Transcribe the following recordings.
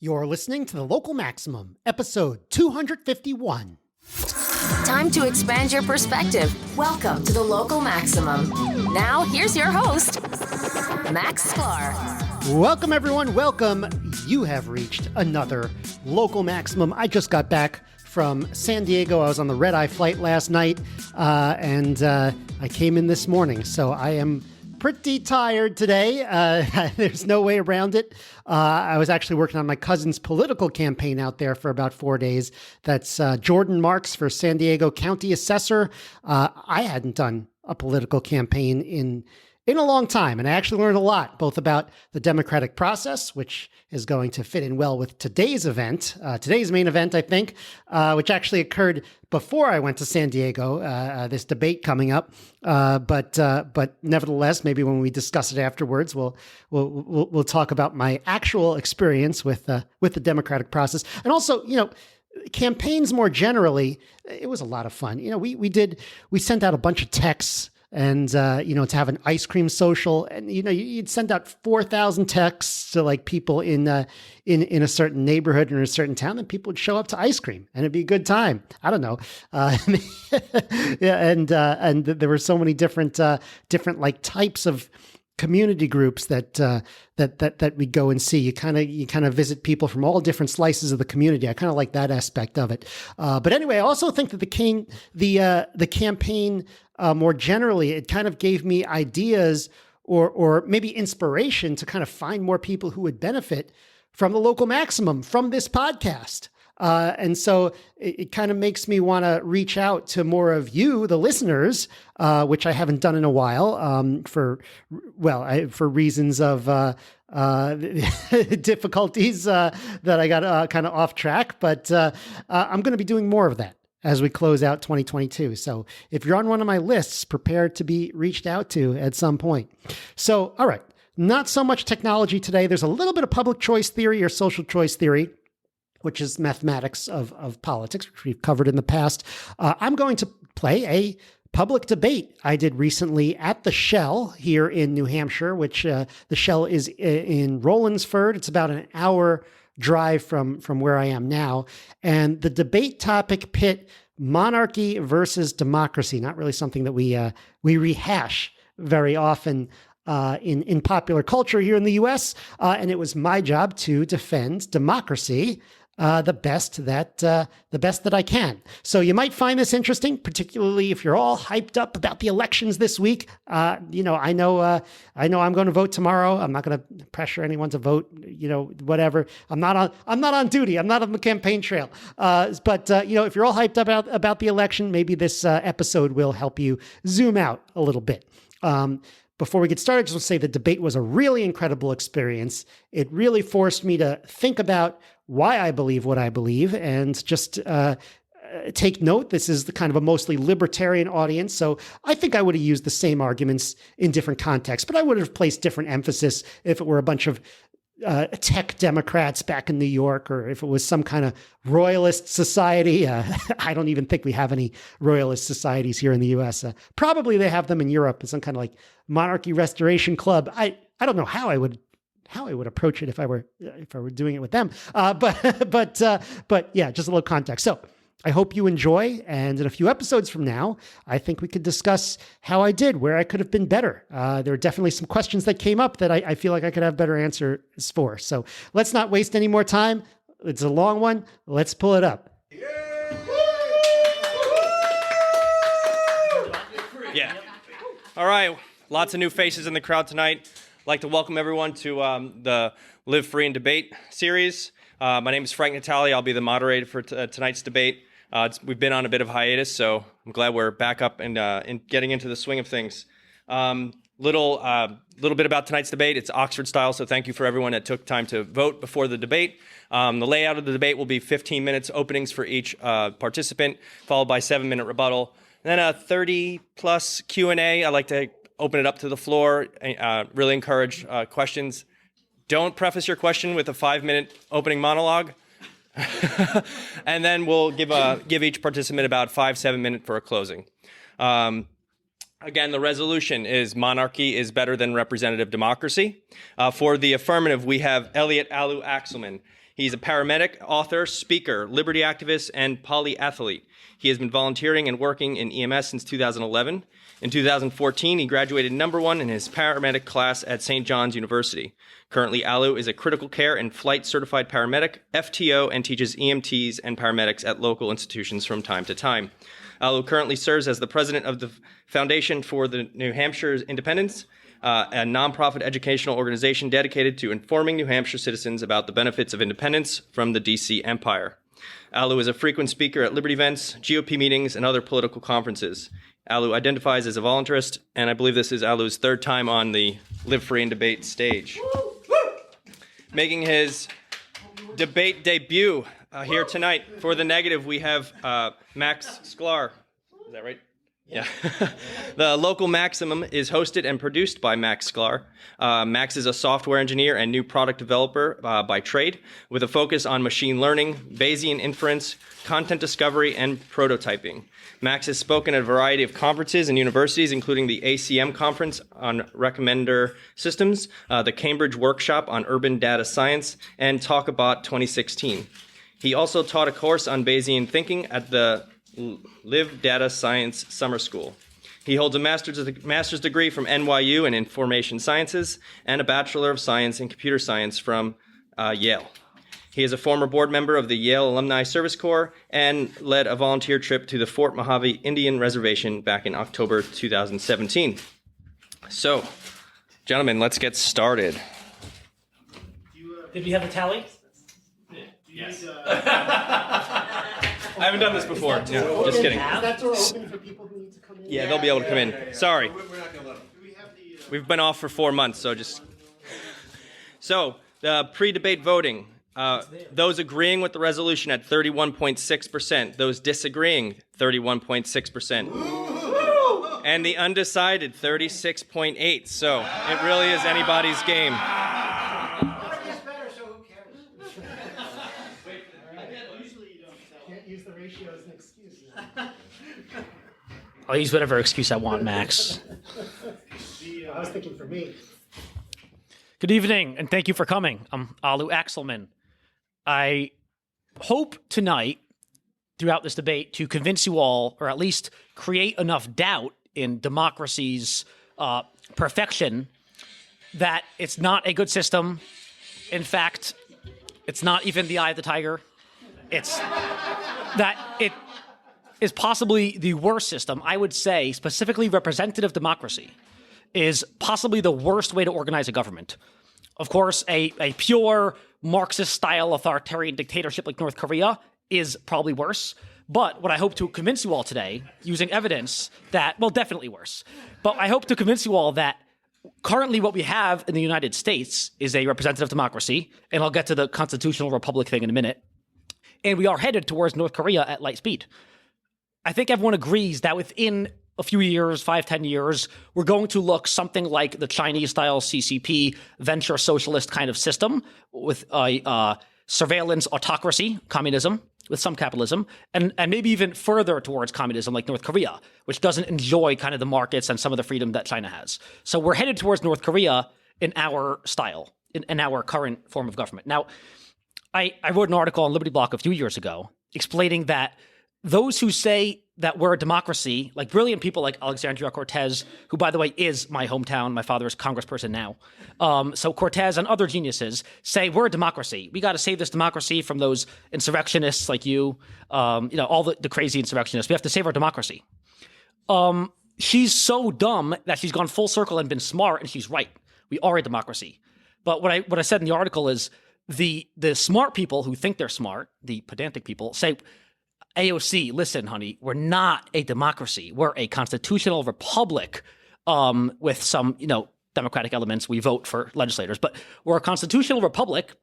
You're listening to The Local Maximum, episode 251. Time to expand your perspective. Welcome to The Local Maximum. Now, here's your host, Max Sklar. Welcome, everyone. Welcome. You have reached another Local Maximum. I just got back from San Diego. I was on the red-eye flight last night, and I came in this morning, so I am pretty tired today. There's no way around it. I was actually working on my cousin's political campaign out there for about 4 days. That's Jordan Marks for San Diego County Assessor. I hadn't done a political campaign in a long time, and I actually learned a lot, both about the democratic process, which is going to fit in well with today's event, today's main event, I think, which actually occurred before I went to San Diego, this debate coming up. But nevertheless, maybe when we discuss it afterwards, we'll talk about my actual experience with the democratic process. And also, campaigns more generally, it was a lot of fun. We sent out a bunch of texts, and, to have an ice cream social, and, you'd send out 4,000 texts to like people in a certain neighborhood or in a certain town, and people would show up to ice cream and it'd be a good time. I don't know. Yeah. And there were so many different like types of community groups that we go and see. You kind of visit people from all different slices of the community. I kind of like that aspect of it. But anyway, I also think that the campaign, more generally, it kind of gave me ideas or maybe inspiration to kind of find more people who would benefit from the Local Maximum, from this podcast. And so it kind of makes me want to reach out to more of you, the listeners, which I haven't done in a while, for reasons of difficulties that I got kind of off track. But I'm going to be doing more of that as we close out 2022. So if you're on one of my lists, prepare to be reached out to at some point. So, all right, not so much technology today. There's a little bit of public choice theory or social choice theory, which is mathematics of politics, which we've covered in the past. I'm going to play a public debate I did recently at the Shell here in New Hampshire, which the Shell is in Rollinsford. It's about an hour drive from where I am now. And the debate topic pit monarchy versus democracy, not really something that we rehash very often in popular culture here in the US. And it was my job to defend democracy the best that I can. So you might find this interesting, particularly if you're all hyped up about the elections this week. I know I'm going to vote tomorrow. I'm not going to pressure anyone to vote. Whatever. I'm not on duty. I'm not on the campaign trail. But if you're all hyped up about the election, maybe this episode will help you zoom out a little bit. Before we get started, I just want to say the debate was a really incredible experience. It really forced me to think about why I believe what I believe, and just take note. This is the kind of a mostly libertarian audience, so I think I would have used the same arguments in different contexts, but I would have placed different emphasis if it were a bunch of tech Democrats back in New York, or if it was some kind of royalist society. I don't even think we have any royalist societies here in the U.S. Probably they have them in Europe, some kind of like monarchy restoration club. I don't know how I would approach it if I were doing it with them. But yeah, just a little context. So I hope you enjoy, and in a few episodes from now, I think we could discuss how I did, where I could have been better. There are definitely some questions that came up that I feel like I could have better answers for. So let's not waste any more time. It's a long one. Let's pull it up. Yeah. All right. Lots of new faces in the crowd tonight. I'd like to welcome everyone to the Live Free and Debate series. My name is Frank Natali. I'll be the moderator for tonight's debate. We've been on a bit of hiatus, so I'm glad we're back up and getting into the swing of things. Little bit about tonight's debate. It's Oxford style, so thank you for everyone that took time to vote before the debate. The layout of the debate will be 15 minutes openings for each participant, followed by 7-minute rebuttal, and then a 30-plus Q&A. I like to open it up to the floor. Really encourage questions. Don't preface your question with a 5-minute opening monologue. And then we'll give each participant about 5-7 minutes for a closing. Again, the resolution is monarchy is better than representative democracy. For the affirmative, we have Elliot Alu Axelman. He's a paramedic, author, speaker, liberty activist, and polyathlete. He has been volunteering and working in EMS since 2011. In 2014, he graduated #1 in his paramedic class at St. John's University. Currently, Alu is a critical care and flight certified paramedic, FTO, and teaches EMTs and paramedics at local institutions from time to time. Alu currently serves as the president of the Foundation for the New Hampshire's Independence, a nonprofit educational organization dedicated to informing New Hampshire citizens about the benefits of independence from the DC Empire. Alu is a frequent speaker at Liberty events, GOP meetings, and other political conferences. Alu identifies as a voluntarist, and I believe this is Alu's third time on the Live Free and Debate stage. Making his debate debut here tonight for the negative, we have Max Sklar. Is that right? Yeah. The Local Maximum is hosted and produced by Max Sklar. Max is a software engineer and new product developer by trade, with a focus on machine learning, Bayesian inference, content discovery, and prototyping. Max has spoken at a variety of conferences and universities, including the ACM Conference on Recommender Systems, the Cambridge Workshop on Urban Data Science, and Talkabout 2016. He also taught a course on Bayesian thinking at the Live Data Science Summer School. He holds a master's degree from NYU in Information Sciences and a Bachelor of Science in Computer Science from Yale. He is a former board member of the Yale Alumni Service Corps and led a volunteer trip to the Fort Mojave Indian Reservation back in October 2017. So, gentlemen, let's get started. Did we have a tally? Yes. I haven't done this before. No, just kidding. Is that door open for people who need to come in? Yeah, they'll be able to come in. Sorry. We've been off for 4 months, so just... So, the pre-debate voting. Those agreeing with the resolution at 31.6%. Those disagreeing, 31.6%. And the undecided, 36.8%. So, it really is anybody's game. I'll use whatever excuse I want, Max. I was thinking for me. Good evening, and thank you for coming. I'm Alu Axelman. I hope tonight, throughout this debate, to convince you all, or at least create enough doubt in democracy's perfection, that it's not a good system. In fact, it's not even the eye of the tiger. It's that it is possibly the worst system. I would say specifically representative democracy is possibly the worst way to organize a government. Of course, a pure Marxist-style authoritarian dictatorship like North Korea is probably worse. But what I hope to convince you all today, using evidence that, well, definitely worse. But I hope to convince you all that currently what we have in the United States is a representative democracy, and I'll get to the constitutional republic thing in a minute. And we are headed towards North Korea at light speed. I think everyone agrees that within a few years, 5-10 years, we're going to look something like the Chinese-style CCP venture socialist kind of system with a surveillance autocracy, communism, with some capitalism, and maybe even further towards communism like North Korea, which doesn't enjoy kind of the markets and some of the freedom that China has. So we're headed towards North Korea in our style, in our current form of government. Now, I wrote an article on Liberty Block a few years ago explaining that those who say that we're a democracy, like brilliant people like Alexandria Cortez, who, by the way, is my hometown. My father is congressperson now. So Cortez and other geniuses say we're a democracy. We got to save this democracy from those insurrectionists like you, all the crazy insurrectionists. We have to save our democracy. She's so dumb that she's gone full circle and been smart, and she's right. We are a democracy. But what I said in the article is the smart people who think they're smart, the pedantic people, say, AOC, listen, honey, we're not a democracy. We're a constitutional republic with some, democratic elements. We vote for legislators, but we're a constitutional republic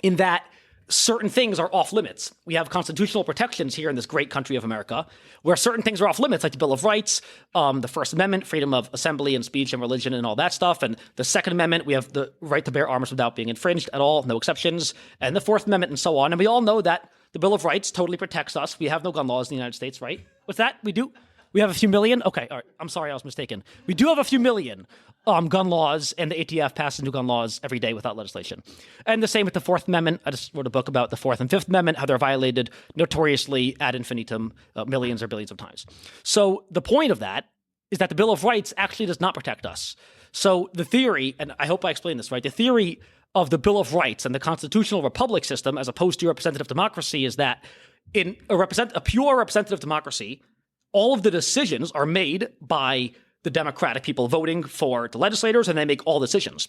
in that certain things are off limits. We have constitutional protections here in this great country of America where certain things are off limits, like the Bill of Rights, the First Amendment, freedom of assembly and speech and religion and all that stuff. And the Second Amendment, we have the right to bear arms without being infringed at all, no exceptions. And the Fourth Amendment and so on. And we all know that the Bill of Rights totally protects us. We have no gun laws in the United States, right? What's that? We do? We have a few million? Okay, all right. I'm sorry, I was mistaken. We do have a few million. gun laws, and the ATF passes new gun laws every day without legislation. And the same with the Fourth Amendment. I just wrote a book about the Fourth and Fifth Amendment, how they're violated notoriously ad infinitum millions or billions of times. So the point of that is that the Bill of Rights actually does not protect us. So the theory, and I hope I explained this right, the theory of the Bill of Rights and the constitutional republic system as opposed to representative democracy is that in a pure representative democracy, all of the decisions are made by the democratic people voting for the legislators, and they make all decisions.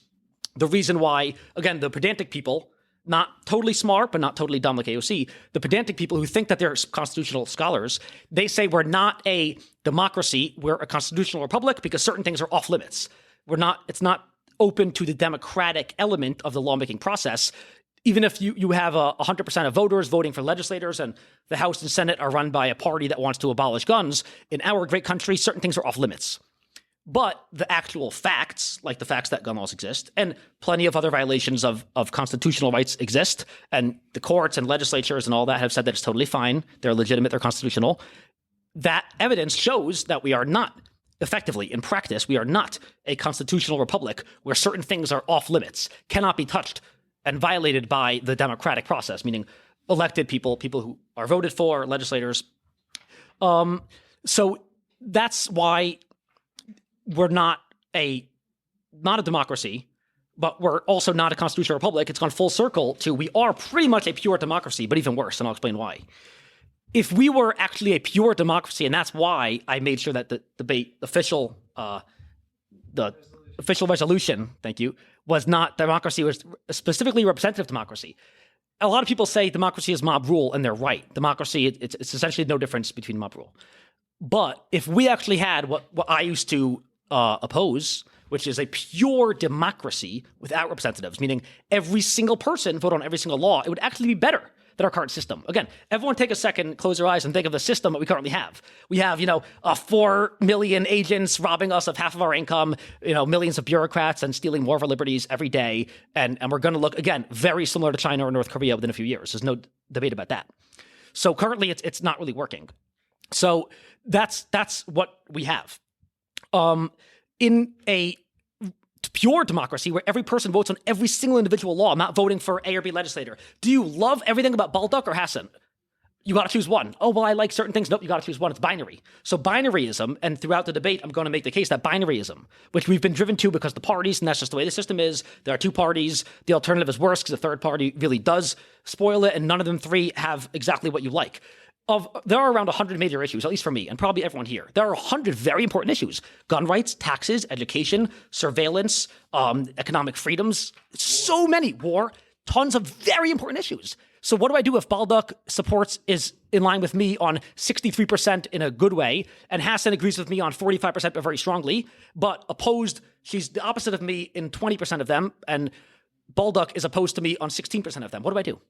The reason why, again, the pedantic people, not totally smart, but not totally dumb like AOC, the pedantic people who think that they're constitutional scholars, they say we're not a democracy, we're a constitutional republic because certain things are off limits. It's not open to the democratic element of the lawmaking process. Even if you have 100% of voters voting for legislators and the House and Senate are run by a party that wants to abolish guns, in our great country, certain things are off limits. But the actual facts, like the facts that gun laws exist, and plenty of other violations of constitutional rights exist, and the courts and legislatures and all that have said that it's totally fine, they're legitimate, they're constitutional. That evidence shows that we are not, effectively, in practice, we are not a constitutional republic where certain things are off limits, cannot be touched and violated by the democratic process, meaning elected people who are voted for, legislators. So that's why we're not a democracy, but we're also not a constitutional republic. It's gone full circle to we are pretty much a pure democracy, but even worse, and I'll explain why. If we were actually a pure democracy, and that's why I made sure that the debate official resolution, thank you, was not democracy, was specifically representative democracy. A lot of people say democracy is mob rule, and they're right. Democracy, it's essentially no difference between mob rule. But if we actually had what I used to oppose, which is a pure democracy without representatives, meaning every single person vote on every single law, it would actually be better than our current system. Again, everyone take a second, close your eyes, and think of the system that we currently have. We have, 4 million agents robbing us of half of our income, millions of bureaucrats and stealing more of our liberties every day. And we're going to look, again, very similar to China or North Korea within a few years. There's no debate about that. So currently, it's not really working. So that's what we have. In a pure democracy where every person votes on every single individual law, not voting for A or B legislator. Do you love everything about Baldock or Hassan? You got to choose one. Oh, well, I like certain things. Nope, you got to choose one. It's binary. So binaryism, and throughout the debate, I'm going to make the case that binaryism, which we've been driven to because the parties, and that's just the way the system is, there are two parties. The alternative is worse because the third party really does spoil it, and none of them three have exactly what you like. There are around 100 major issues, at least for me, and probably everyone here. There are 100 very important issues. Gun rights, taxes, education, surveillance, economic freedoms, so many. War, tons of very important issues. So what do I do if Baldock supports is in line with me on 63% in a good way, and Hassan agrees with me on 45% but very strongly, but opposed, she's the opposite of me in 20% of them, and Baldock is opposed to me on 16% of them. What do I do?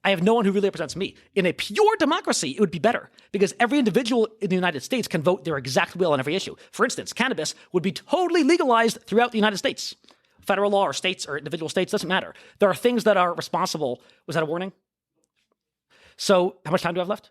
I have no one who really represents me. In a pure democracy, it would be better because every individual in the United States can vote their exact will on every issue. For instance, cannabis would be totally legalized throughout the United States. Federal law or states or individual states, doesn't matter. There are things that are responsible. Was that a warning? So how much time do I have left?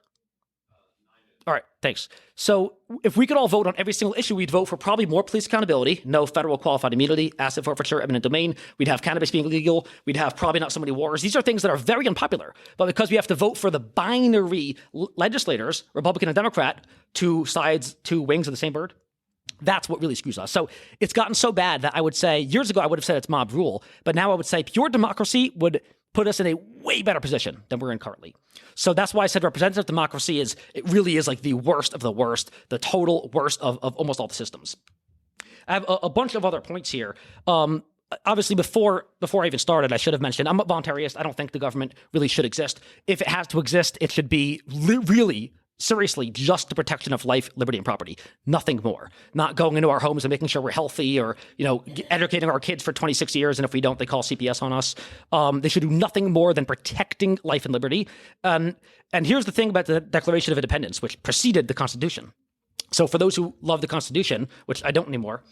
All right, thanks. So if we could all vote on every single issue, we'd vote for probably more police accountability, no federal qualified immunity, asset forfeiture, eminent domain. We'd have cannabis being legal. We'd have probably not so many wars. These are things that are very unpopular. But because we have to vote for the binary legislators, Republican and Democrat, two sides, two wings of the same bird, that's what really screws us. So it's gotten so bad that I would say, years ago I would have said it's mob rule, but now I would say pure democracy would put us in a way better position than we're in currently. So that's why I said representative democracy it really is like the worst of the worst, the total worst of almost all the systems. I have a bunch of other points here. Obviously, before I even started, I should have mentioned I'm a voluntarist. I don't think the government really should exist. If it has to exist, it should be really, seriously, just the protection of life, liberty, and property. Nothing more. Not going into our homes and making sure we're healthy or, educating our kids for 26 years. And if we don't, they call CPS on us. They should do nothing more than protecting life and liberty. And here's the thing about the Declaration of Independence, which preceded the Constitution. So for those who love the Constitution, which I don't anymore,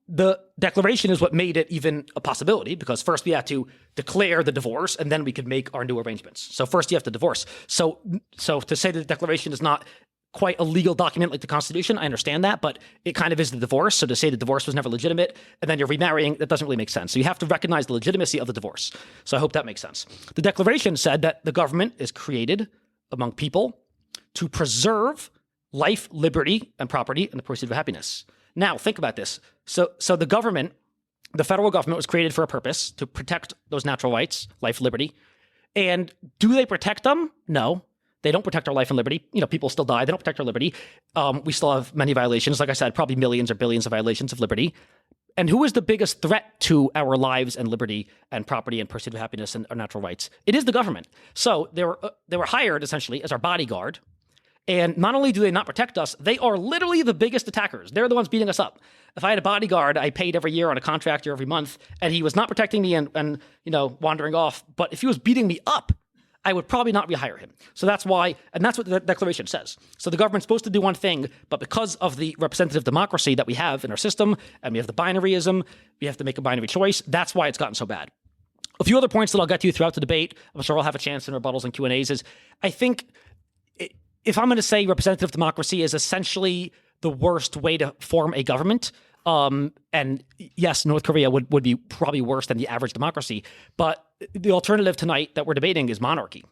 the Declaration is what made it even a possibility, because first we had to declare the divorce, and then we could make our new arrangements. So first you have to divorce. So to say that the Declaration is not quite a legal document like the Constitution. I understand that, but it kind of is the divorce. So to say the divorce was never legitimate and then you're remarrying, that doesn't really make sense. So you have to recognize the legitimacy of the divorce. So I hope that makes sense. The Declaration said that the government is created among people to preserve life, liberty, and property, and the pursuit of happiness. Now, think about this. So the government, the federal government, was created for a purpose, to protect those natural rights, life, liberty. And do they protect them? No. They don't protect our life and liberty. People still die. They don't protect our liberty. We still have many violations. Like I said, probably millions or billions of violations of liberty. And who is the biggest threat to our lives and liberty and property and pursuit of happiness and our natural rights? It is the government. So they were hired essentially as our bodyguard. And not only do they not protect us, they are literally the biggest attackers. They're the ones beating us up. If I had a bodyguard I paid every year on a contract or every month, and he was not protecting me and wandering off, but if he was beating me up, I would probably not rehire him. So that's why, and that's what the Declaration says. So the government's supposed to do one thing, but because of the representative democracy that we have in our system, and we have the binaryism, we have to make a binary choice, that's why it's gotten so bad. A few other points that I'll get to throughout the debate, I'm sure I'll have a chance in rebuttals and Q&As, is I think if I'm going to say representative democracy is essentially the worst way to form a government, and yes, North Korea would be probably worse than the average democracy, but the alternative tonight that we're debating is monarchy.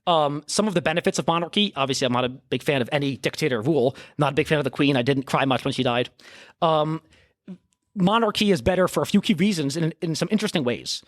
Some of the benefits of monarchy, obviously I'm not a big fan of any dictator rule, not a big fan of the Queen. I didn't cry much when she died. Monarchy is better for a few key reasons in some interesting ways.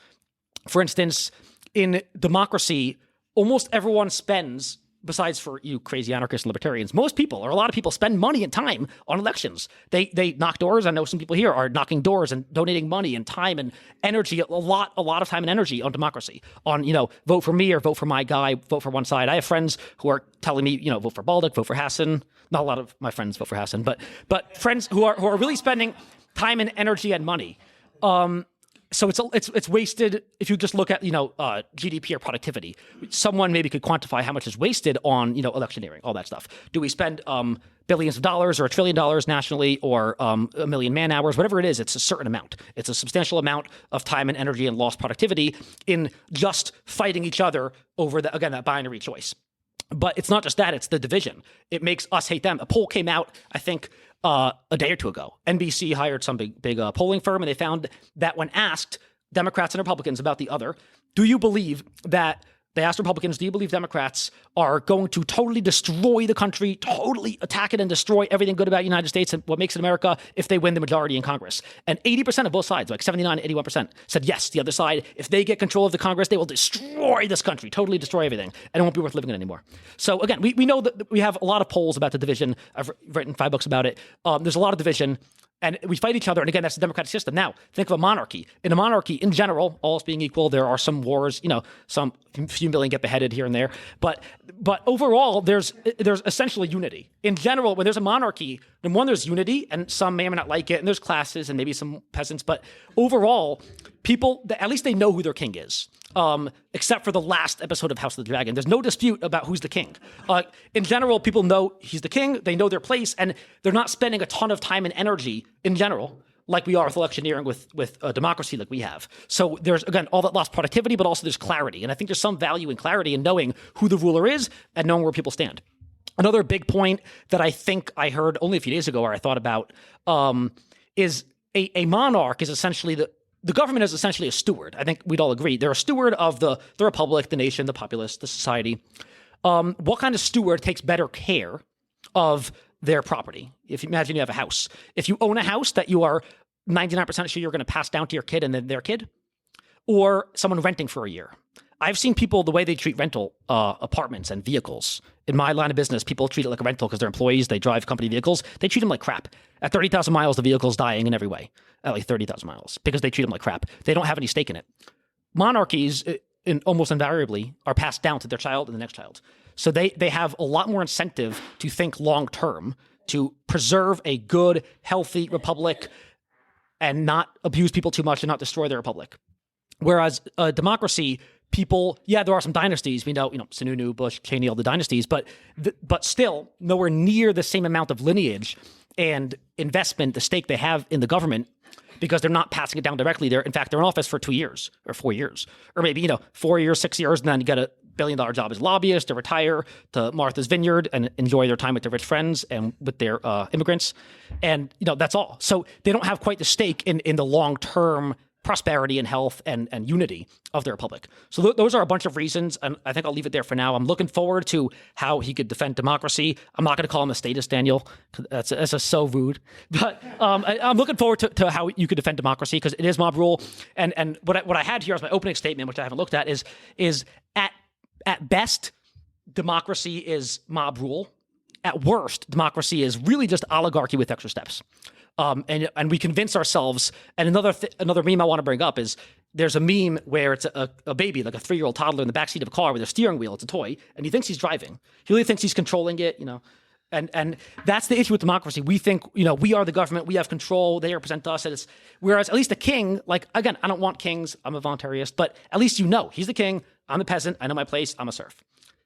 For instance, in democracy, almost everyone spends, besides for you crazy anarchists and libertarians, most people, or a lot of people, spend money and time on elections. They knock doors. I know some people here are knocking doors and donating money and time and energy, a lot of time and energy on democracy, on, vote for me or vote for my guy, vote for one side. I have friends who are telling me, vote for Baldock, vote for Hassan. Not a lot of my friends vote for Hassan, but friends who are really spending time and energy and money. So it's wasted if you just look at GDP or productivity. Someone maybe could quantify how much is wasted on electioneering, all that stuff. Do we spend billions of dollars or $1 trillion nationally or a million man hours, whatever it is? It's a certain amount. It's a substantial amount of time and energy and lost productivity in just fighting each other over that binary choice. But it's not just that; it's the division. It makes us hate them. A poll came out, I think, a day or two ago. NBC hired some big polling firm, and they found that when asked Democrats and Republicans about the other, do you believe that they asked Republicans, do you believe Democrats are going to totally destroy the country, totally attack it and destroy everything good about the United States and what makes it America if they win the majority in Congress? And 80% of both sides, like 79, 81%, said yes. The other side, if they get control of the Congress, they will destroy this country, totally destroy everything, and it won't be worth living in anymore. So again, we know that we have a lot of polls about the division. I've written 5 books about it. There's a lot of division. And we fight each other. And again, that's the democratic system. Now, think of a monarchy. In a monarchy, in general, all else being equal, there are some wars, some few million get beheaded here and there. But overall, there's essentially unity. In general, when there's a monarchy, then one, there's unity, and some may or may not like it, and there's classes and maybe some peasants. But overall, people, at least they know who their king is. Except for the last episode of House of the Dragon. There's no dispute about who's the king. In general, people know he's the king, they know their place, and they're not spending a ton of time and energy in general, like we are with electioneering with a democracy like we have. So there's, again, all that lost productivity, but also there's clarity. And I think there's some value in clarity in knowing who the ruler is and knowing where people stand. Another big point that I think I heard only a few days ago, or I thought about, is a monarch is essentially the government is essentially a steward. I think we'd all agree. They're a steward of the republic, the nation, the populace, the society. What kind of steward takes better care of their property? If you imagine you have a house. If you own a house that you are 99% sure you're going to pass down to your kid and then their kid, or someone renting for a year. I've seen people, the way they treat rental apartments and vehicles. In my line of business, people treat it like a rental because they're employees, they drive company vehicles. They treat them like crap. At 30,000 miles, the vehicle's dying in every way. At like 30,000 miles, because they treat them like crap. They don't have any stake in it. Monarchies, almost invariably, are passed down to their child and the next child. So they have a lot more incentive to think long-term, to preserve a good, healthy republic and not abuse people too much and not destroy their republic. Whereas a democracy, people, yeah, there are some dynasties. We know, Sununu, Bush, Cheney, all the dynasties, but still nowhere near the same amount of lineage and investment, the stake they have in the government, because they're not passing it down directly. In fact, they're in office for 2 years or 4 years, or maybe, 4 years, 6 years, and then you get a billion-dollar job as lobbyists, to retire to Martha's Vineyard and enjoy their time with their rich friends and with their immigrants. And, that's all. So they don't have quite the stake in the long-term prosperity and health and unity of the republic. So those are a bunch of reasons, and I think I'll leave it there for now. I'm looking forward to how he could defend democracy. I'm not going to call him a statist, Daniel. That's just so rude. But I'm looking forward to how you could defend democracy, because it is mob rule. And what I had here as my opening statement, which I haven't looked at, is at best, democracy is mob rule. At worst, democracy is really just oligarchy with extra steps. And we convince ourselves. And another meme I want to bring up is there's a meme where it's a baby, like a 3-year-old toddler in the backseat of a car with a steering wheel. It's a toy, and he thinks he's driving. He really thinks he's controlling it, And that's the issue with democracy. We think, we are the government, we have control, they represent us. And whereas at least a king, again, I don't want kings, I'm a voluntarist, but at least he's the king, I'm the peasant, I know my place, I'm a serf.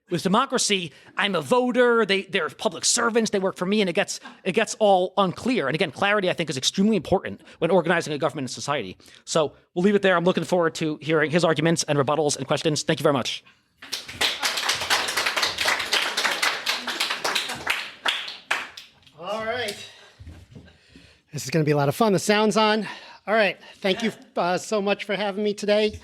With democracy, I'm a voter, they're public servants, they work for me, and it gets all unclear. And again, clarity, I think, is extremely important when organizing a government and society. So we'll leave it there. I'm looking forward to hearing his arguments and rebuttals and questions. Thank you very much. All right. This is going to be a lot of fun. The sound's on. All right. Thank you so much for having me today.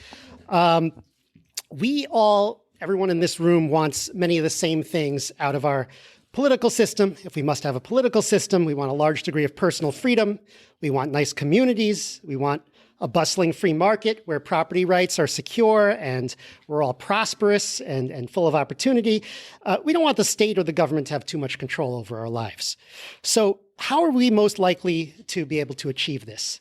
Everyone in this room wants many of the same things out of our political system. If we must have a political system, we want a large degree of personal freedom. We want nice communities. We want a bustling free market where property rights are secure and we're all prosperous and full of opportunity. We don't want the state or the government to have too much control over our lives. So how are we most likely to be able to achieve this?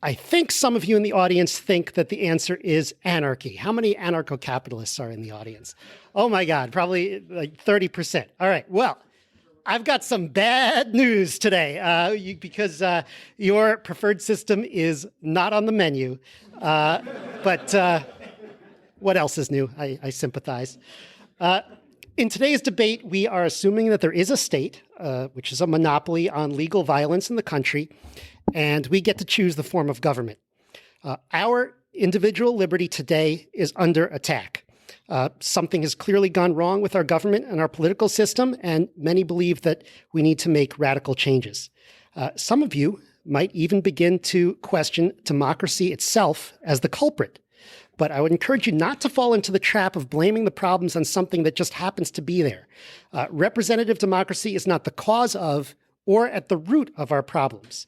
I think some of you in the audience think that the answer is anarchy. How many anarcho-capitalists are in the audience? Oh my God, probably like 30%. All right, well, I've got some bad news today because your preferred system is not on the menu. But what else is new? I sympathize. In today's debate, we are assuming that there is a state, which is a monopoly on legal violence in the country, and we get to choose the form of government. Our individual liberty today is under attack. Something has clearly gone wrong with our government and our political system, and many believe that we need to make radical changes. Some of you might even begin to question democracy itself as the culprit. But I would encourage you not to fall into the trap of blaming the problems on something that just happens to be there. Representative democracy is not the cause of or at the root of our problems,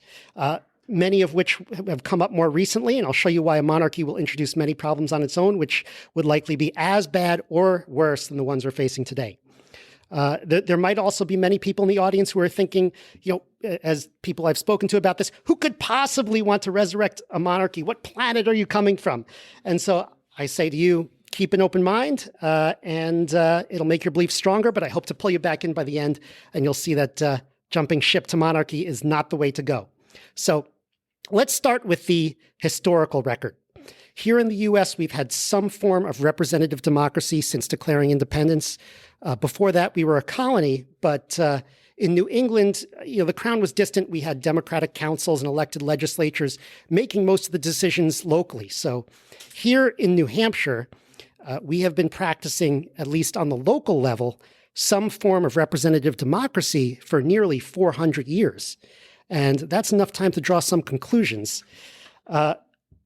many of which have come up more recently, and I'll show you why a monarchy will introduce many problems on its own, which would likely be as bad or worse than the ones we're facing today. There might also be many people in the audience who are thinking, as people I've spoken to about this, who could possibly want to resurrect a monarchy? What planet are you coming from? And so I say to you, keep an open mind, and it'll make your beliefs stronger, but I hope to pull you back in by the end, and you'll see that jumping ship to monarchy is not the way to go. So let's start with the historical record. Here in the U.S., we've had some form of representative democracy since declaring independence. Before that, we were a colony, but in New England, the crown was distant. We had democratic councils and elected legislatures making most of the decisions locally. So here in New Hampshire, we have been practicing, at least on the local level, some form of representative democracy for nearly 400 years. And that's enough time to draw some conclusions.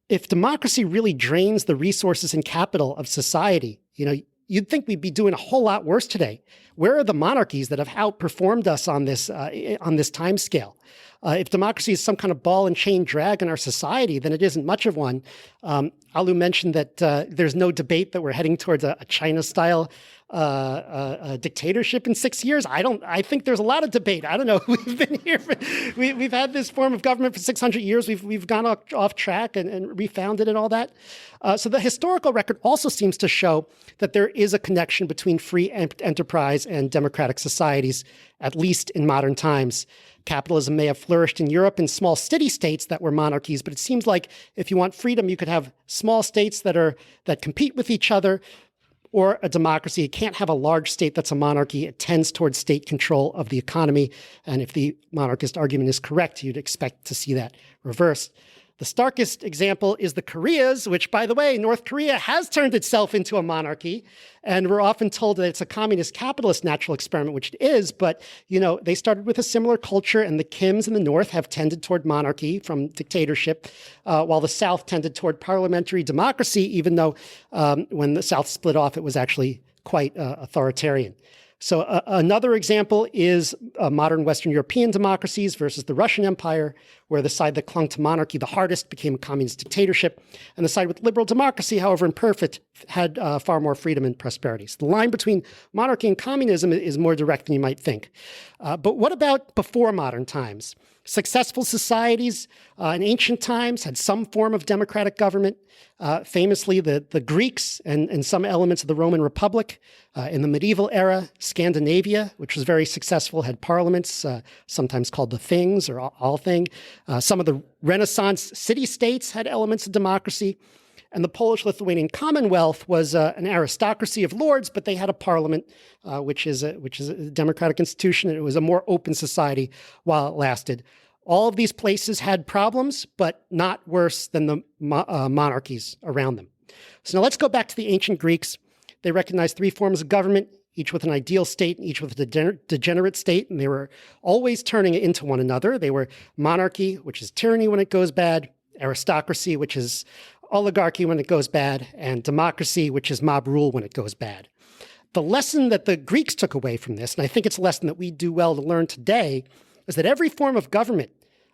If democracy really drains the resources and capital of society, you'd think we'd be doing a whole lot worse today. Where are the monarchies that have outperformed us on this time scale? If democracy is some kind of ball and chain drag in our society, then it isn't much of one. Alu mentioned that there's no debate that we're heading towards a China-style dictatorship in 6 years. I think there's a lot of debate. I don't know. We've been here. We've had this form of government for 600 years. We've gone off track and refounded and all that. So the historical record also seems to show that there is a connection between free enterprise and democratic societies, at least in modern times. Capitalism may have flourished in Europe in small city-states that were monarchies, but it seems like if you want freedom, you could have small states that compete with each other, or a democracy. It can't have a large state that's a monarchy. It tends towards state control of the economy. And if the monarchist argument is correct, you'd expect to see that reversed. The starkest example is the Koreas, which, by the way, North Korea has turned itself into a monarchy. And we're often told that it's a communist capitalist natural experiment, which it is. But, they started with a similar culture, and the Kims in the North have tended toward monarchy from dictatorship, while the South tended toward parliamentary democracy, even though when the South split off, it was actually quite authoritarian. So another example is modern Western European democracies versus the Russian Empire, where the side that clung to monarchy the hardest became a communist dictatorship, and the side with liberal democracy, however imperfect, had far more freedom and prosperity. So the line between monarchy and communism is more direct than you might think. But what about before modern times? Successful societies in ancient times had some form of democratic government. Famously, the Greeks and some elements of the Roman Republic. In the medieval era, Scandinavia, which was very successful, had parliaments, sometimes called the Things or Althing. Some of the Renaissance city-states had elements of democracy. And the Polish-Lithuanian Commonwealth was an aristocracy of lords, but they had a parliament, which is a democratic institution, and it was a more open society while it lasted. All of these places had problems, but not worse than the monarchies around them. So now let's go back to the ancient Greeks. They recognized three forms of government, each with an ideal state and each with a degenerate state, and they were always turning it into one another. They were monarchy, which is tyranny when it goes bad, aristocracy, which is oligarchy when it goes bad, and democracy, which is mob rule when it goes bad. The lesson that the Greeks took away from this, and I think it's a lesson that we do well to learn today, is that every form of government,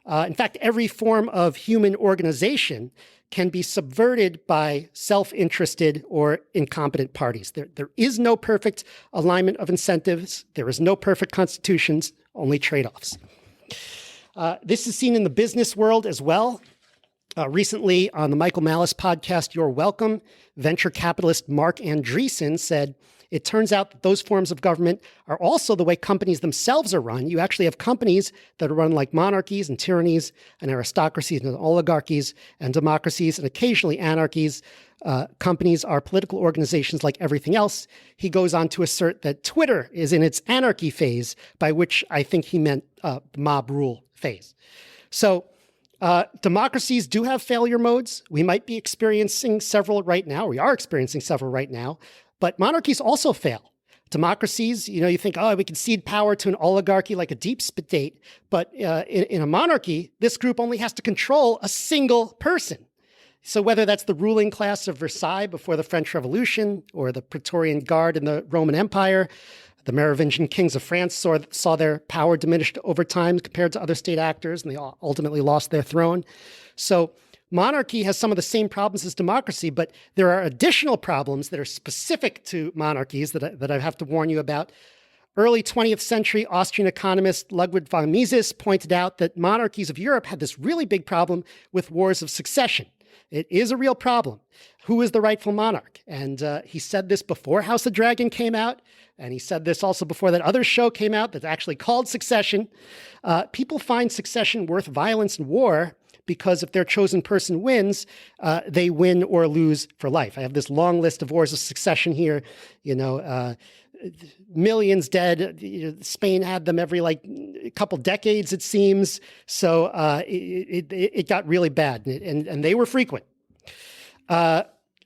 in fact, every form of human organization, can be subverted by self-interested or incompetent parties. There is no perfect alignment of incentives. There is no perfect constitutions, only trade-offs. This is seen in the business world as well. Recently, on the Michael Malice podcast, You're Welcome, venture capitalist Mark Andreessen said, it turns out that those forms of government are also the way companies themselves are run. You actually have companies that are run like monarchies and tyrannies and aristocracies and oligarchies and democracies and occasionally anarchies. Companies are political organizations like everything else. He goes on to assert that Twitter is in its anarchy phase, by which I think he meant mob rule phase. So democracies do have failure modes. We might be experiencing several right now. We are experiencing several right now. But monarchies also fail. Democracies, you think, we can cede power to an oligarchy like a deep state. But in a monarchy, this group only has to control a single person. So whether that's the ruling class of Versailles before the French Revolution or the Praetorian Guard in the Roman Empire, the Merovingian kings of France saw their power diminished over time compared to other state actors, and they ultimately lost their throne. So monarchy has some of the same problems as democracy, but there are additional problems that are specific to monarchies that I have to warn you about. Early 20th century Austrian economist Ludwig von Mises pointed out that monarchies of Europe had this really big problem with wars of succession. It is a real problem. Who is the rightful monarch? And he said this before House of Dragon came out, and he said this also before that other show came out that's actually called Succession. People find succession worth violence and war because if their chosen person wins, they win or lose for life. I have this long list of wars of succession here, millions dead. Spain had them every a couple decades, it seems. So it got really bad, and they were frequent.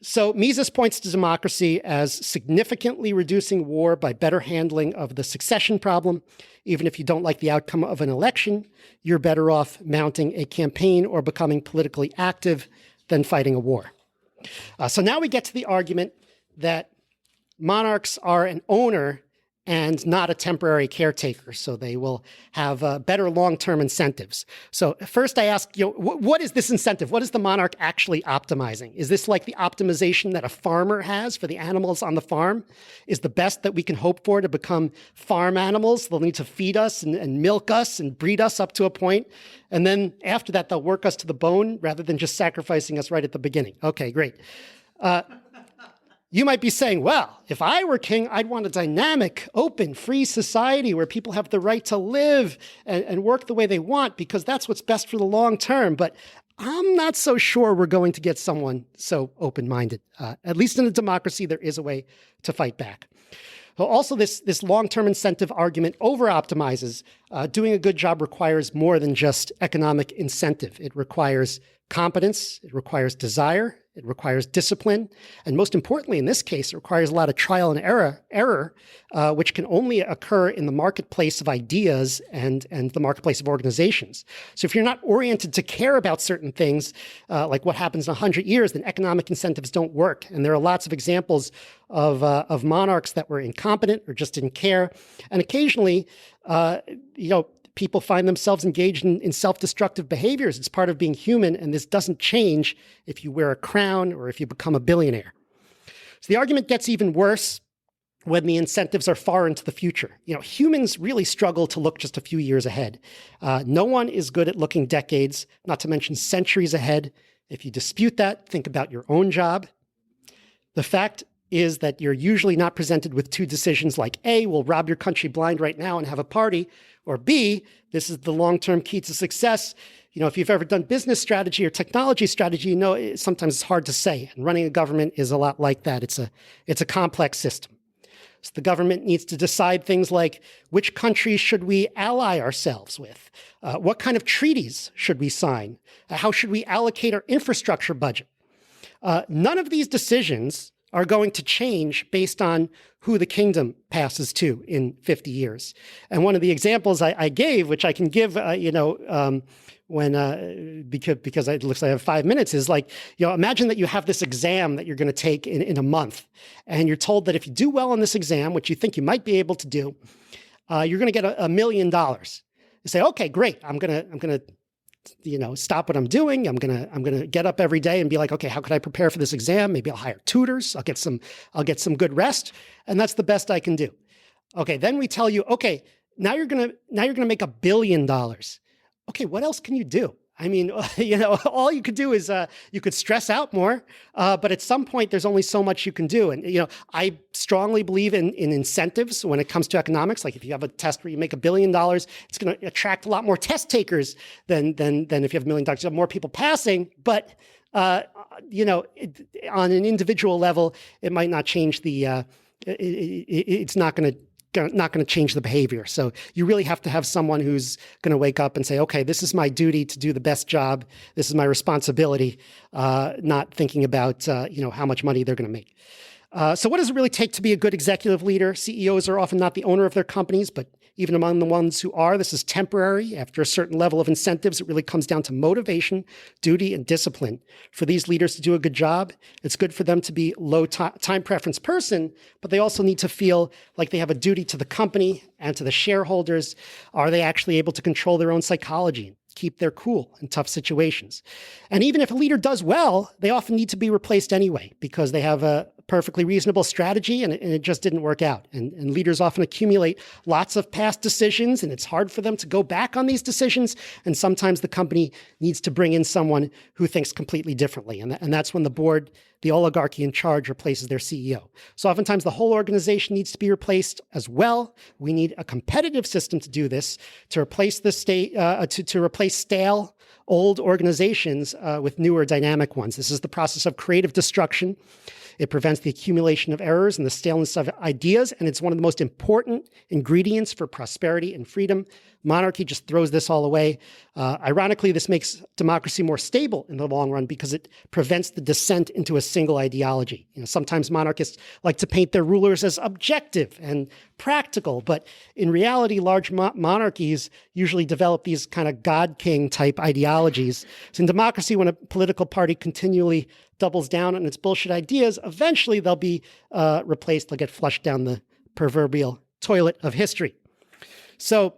So Mises points to democracy as significantly reducing war by better handling of the succession problem. Even if you don't like the outcome of an election, you're better off mounting a campaign or becoming politically active than fighting a war. So now we get to the argument that monarchs are an owner and not a temporary caretaker, so they will have better long-term incentives. So first I ask, what is this incentive? What is the monarch actually optimizing? Is this like the optimization that a farmer has for the animals on the farm? Is the best that we can hope for to become farm animals? They'll need to feed us and milk us and breed us up to a point, and then after that they'll work us to the bone rather than just sacrificing us right at the beginning. Okay, great. You might be saying, well, if I were king, I'd want a dynamic, open, free society where people have the right to live and work the way they want because that's what's best for the long term. But I'm not so sure we're going to get someone so open-minded. At least in a democracy, there is a way to fight back. So also, this long-term incentive argument over-optimizes. Doing a good job requires more than just economic incentive. It requires competence, it requires desire, it requires discipline, and most importantly, in this case, it requires a lot of trial and error, which can only occur in the marketplace of ideas and the marketplace of organizations. So if you're not oriented to care about certain things, like what happens in 100 years, then economic incentives don't work. And there are lots of examples of monarchs that were incompetent or just didn't care. And occasionally, people find themselves engaged in self-destructive behaviors. It's part of being human, and this doesn't change if you wear a crown or if you become a billionaire. So the argument gets even worse when the incentives are far into the future. Humans really struggle to look just a few years ahead. No one is good at looking decades, not to mention centuries ahead. If you dispute that, think about your own job. The fact is that you're usually not presented with two decisions like A, we'll rob your country blind right now and have a party, or B, this is the long-term key to success. If you've ever done business strategy or technology strategy, sometimes it's hard to say. And running a government is a lot like that. It's a complex system. So the government needs to decide things like which countries should we ally ourselves with? What kind of treaties should we sign? How should we allocate our infrastructure budget? None of these decisions are going to change based on who the kingdom passes to in 50 years. And one of the examples I gave, which I can give, because it looks like I have 5 minutes, is like, imagine that you have this exam that you're going to take in a month, and you're told that if you do well on this exam, which you think you might be able to do, you're going to get $1 million. You say, okay, great. I'm gonna stop what I'm doing. I'm gonna get up every day and be like, okay, how could I prepare for this exam? Maybe I'll hire tutors. I'll get some good rest, and that's the best I can do. Okay, then we tell you, okay, now you're gonna make $1 billion. Okay, what else can you do? I mean, all you could do is you could stress out more, but at some point there's only so much you can do. And I strongly believe in incentives when it comes to economics. Like if you have a test where you make $1 billion, it's going to attract a lot more test takers than if you have $1 million. You have more people passing, but on an individual level, it might not change the. It's not going to change the behavior. So you really have to have someone who's going to wake up and say, okay, this is my duty to do the best job. This is my responsibility, not thinking about, how much money they're going to make. So what does it really take to be a good executive leader? CEOs are often not the owner of their companies, but even among the ones who are, this is temporary. After a certain level of incentives, it really comes down to motivation, duty, and discipline. For these leaders to do a good job, it's good for them to be low time preference person, but they also need to feel like they have a duty to the company and to the shareholders. Are they actually able to control their own psychology, keep their cool in tough situations? And even if a leader does well, they often need to be replaced anyway because they have a perfectly reasonable strategy and it just didn't work out. And leaders often accumulate lots of past decisions, and it's hard for them to go back on these decisions. And sometimes the company needs to bring in someone who thinks completely differently. And that's when the board, the oligarchy in charge, replaces their CEO. So oftentimes the whole organization needs to be replaced as well. We need a competitive system to do this, to replace the state, to replace stale old organizations with newer dynamic ones. This is the process of creative destruction. It prevents the accumulation of errors and the staleness of ideas, and it's one of the most important ingredients for prosperity and freedom. Monarchy just throws this all away. Ironically, this makes democracy more stable in the long run because it prevents the descent into a single ideology. Sometimes monarchists like to paint their rulers as objective and practical, but in reality, large monarchies usually develop these kind of God-king type ideologies. So in democracy, when a political party continually doubles down on its bullshit ideas, eventually they'll be replaced. They'll get flushed down the proverbial toilet of history. So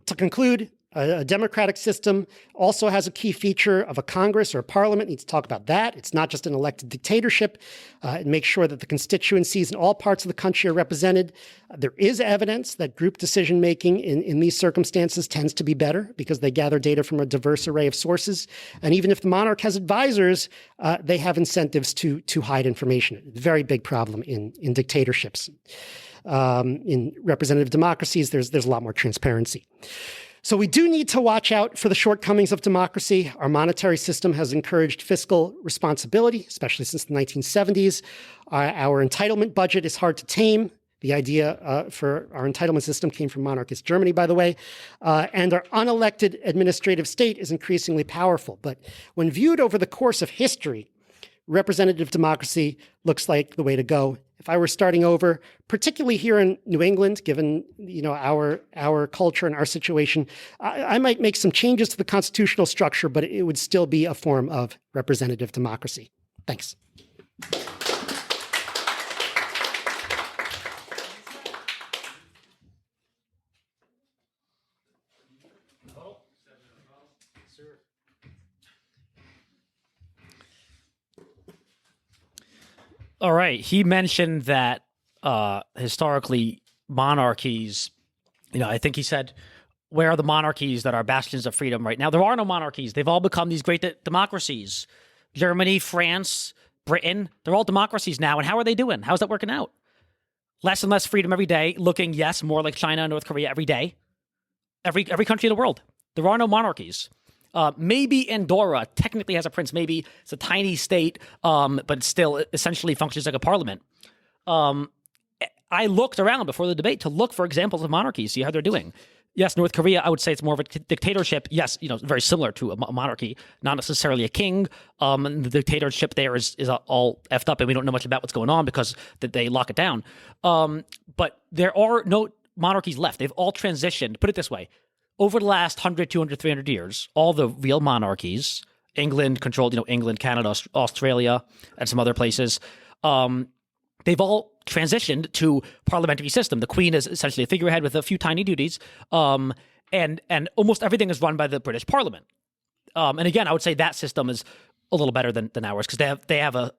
to conclude, a democratic system also has a key feature of a Congress or a parliament. It needs to talk about that. It's not just an elected dictatorship. It makes sure that the constituencies in all parts of the country are represented. There is evidence that group decision-making in these circumstances tends to be better because they gather data from a diverse array of sources. And even if the monarch has advisors, they have incentives to hide information. Very big problem in dictatorships. In representative democracies, there's a lot more transparency. So we do need to watch out for the shortcomings of democracy. Our monetary system has encouraged fiscal responsibility, especially since the 1970s. Our entitlement budget is hard to tame. The idea for our entitlement system came from monarchist Germany, by the way. And our unelected administrative state is increasingly powerful. But when viewed over the course of history, representative democracy looks like the way to go. If I were starting over, particularly here in New England, given our culture and our situation, I might make some changes to the constitutional structure, but it would still be a form of representative democracy. Thanks. All right. He mentioned that historically monarchies, I think he said, where are the monarchies that are bastions of freedom right now? There are no monarchies. They've all become these great democracies. Germany, France, Britain, they're all democracies now. And how are they doing? How's that working out? Less and less freedom every day, looking, yes, more like China and North Korea every day. Every country in the world. There are no monarchies. Maybe Andorra technically has a prince. Maybe it's a tiny state, but still essentially functions like a parliament. I looked around before the debate to look for examples of monarchies, see how they're doing. Yes, North Korea, I would say it's more of a dictatorship. Yes, very similar to a monarchy, not necessarily a king. And the dictatorship there is all effed up, and we don't know much about what's going on because they lock it down. But there are no monarchies left. They've all transitioned. Put it this way. Over the last 100, 200, 300 years, all the real monarchies, England controlled, England, Canada, Australia, and some other places, they've all transitioned to parliamentary system. The Queen is essentially a figurehead with a few tiny duties, and almost everything is run by the British Parliament. And again, I would say that system is a little better than ours because they have a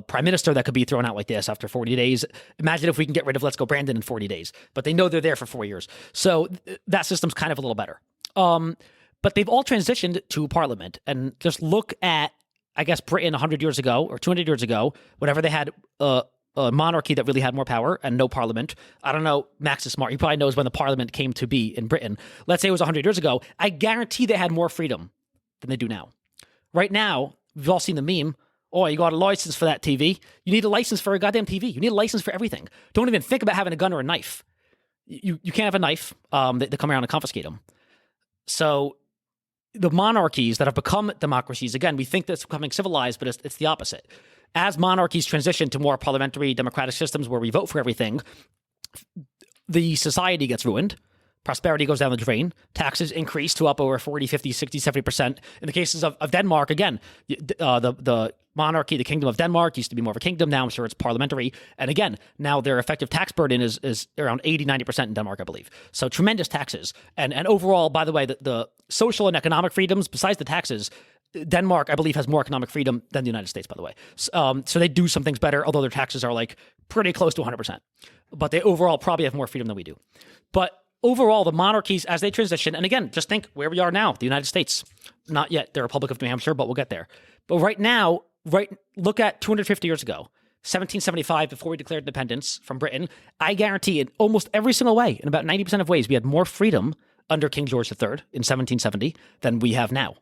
prime minister that could be thrown out like this after 40 days. Imagine if we can get rid of Let's Go Brandon in 40 days, but they know they're there for 4 years. So that system's kind of a little better. But they've all transitioned to parliament, and just look at, I guess, Britain 100 years ago or 200 years ago, whenever they had a monarchy that really had more power and no parliament. I don't know, Max is smart. He probably knows when the parliament came to be in Britain. Let's say it was 100 years ago. I guarantee they had more freedom than they do now. Right now, we've all seen the meme. Oh, you got a license for that TV. You need a license for a goddamn TV. You need a license for everything. Don't even think about having a gun or a knife. You can't have a knife. They come around and confiscate them. So the monarchies that have become democracies, again, we think that's becoming civilized, but it's the opposite. As monarchies transition to more parliamentary democratic systems where we vote for everything, the society gets ruined. Prosperity goes down the drain. Taxes increase to up over 40, 50, 60, 70%. In the cases of Denmark, again, the monarchy, the Kingdom of Denmark, used to be more of a kingdom. Now I'm sure it's parliamentary. And again, now their effective tax burden is around 80, 90% in Denmark, I believe. So tremendous taxes. And overall, by the way, the social and economic freedoms, besides the taxes, Denmark, I believe, has more economic freedom than the United States, by the way. So they do some things better, although their taxes are like pretty close to 100%. But they overall probably have more freedom than we do. But overall, the monarchies, as they transition, and again, just think where we are now, the United States. Not yet the Republic of New Hampshire, but we'll get there. But right now, look at 250 years ago, 1775, before we declared independence from Britain. I guarantee in almost every single way, in about 90% of ways, we had more freedom under King George III in 1770 than we have now.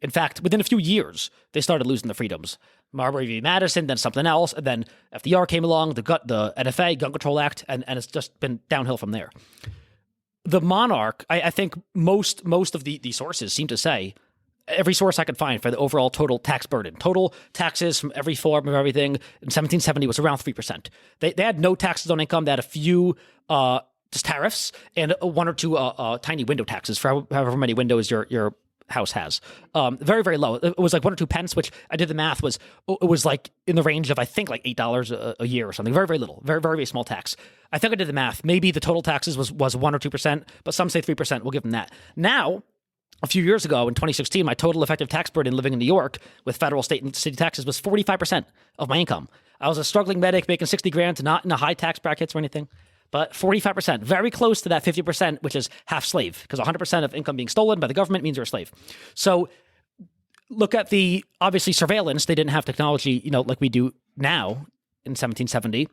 In fact, within a few years, they started losing the freedoms. Marbury v. Madison, then something else, and then FDR came along, the NFA, Gun Control Act, and it's just been downhill from there. The monarch, I think most of the sources seem to say, every source I could find for the overall total tax burden, total taxes from every form of everything in 1770 was around 3%. They had no taxes on income. They had a few just tariffs and one or two tiny window taxes for however many windows your house has. Very, very low. It was like 1 or 2 pence, which I did the math it was like in the range of, I think, like $8 a year or something. Very, very little. Very, very, very small tax. I think I did the math. Maybe the total taxes was 1 or 2%, but some say 3%. We'll give them that. Now, a few years ago in 2016, my total effective tax burden living in New York with federal, state, and city taxes was 45% of my income. I was a struggling medic making 60 grand, not in the high tax brackets or anything. But 45%, very close to that 50%, which is half slave, because 100% of income being stolen by the government means you're a slave. So look at the, obviously, surveillance. They didn't have technology, like we do now in 1770.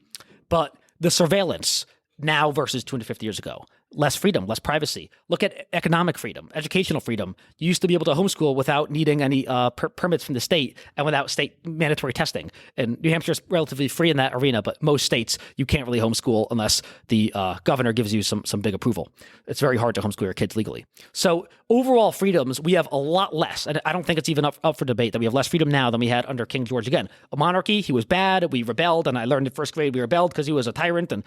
But the surveillance now versus 250 years ago, less freedom, less privacy. Look at economic freedom, educational freedom. You used to be able to homeschool without needing any permits from the state and without state mandatory testing. And New Hampshire is relatively free in that arena, but most states, you can't really homeschool unless the governor gives you some big approval. It's very hard to homeschool your kids legally. So overall freedoms, we have a lot less. And I don't think it's even up for debate that we have less freedom now than we had under King George. Again, a monarchy, he was bad. We rebelled. And I learned in first grade we rebelled because he was a tyrant, and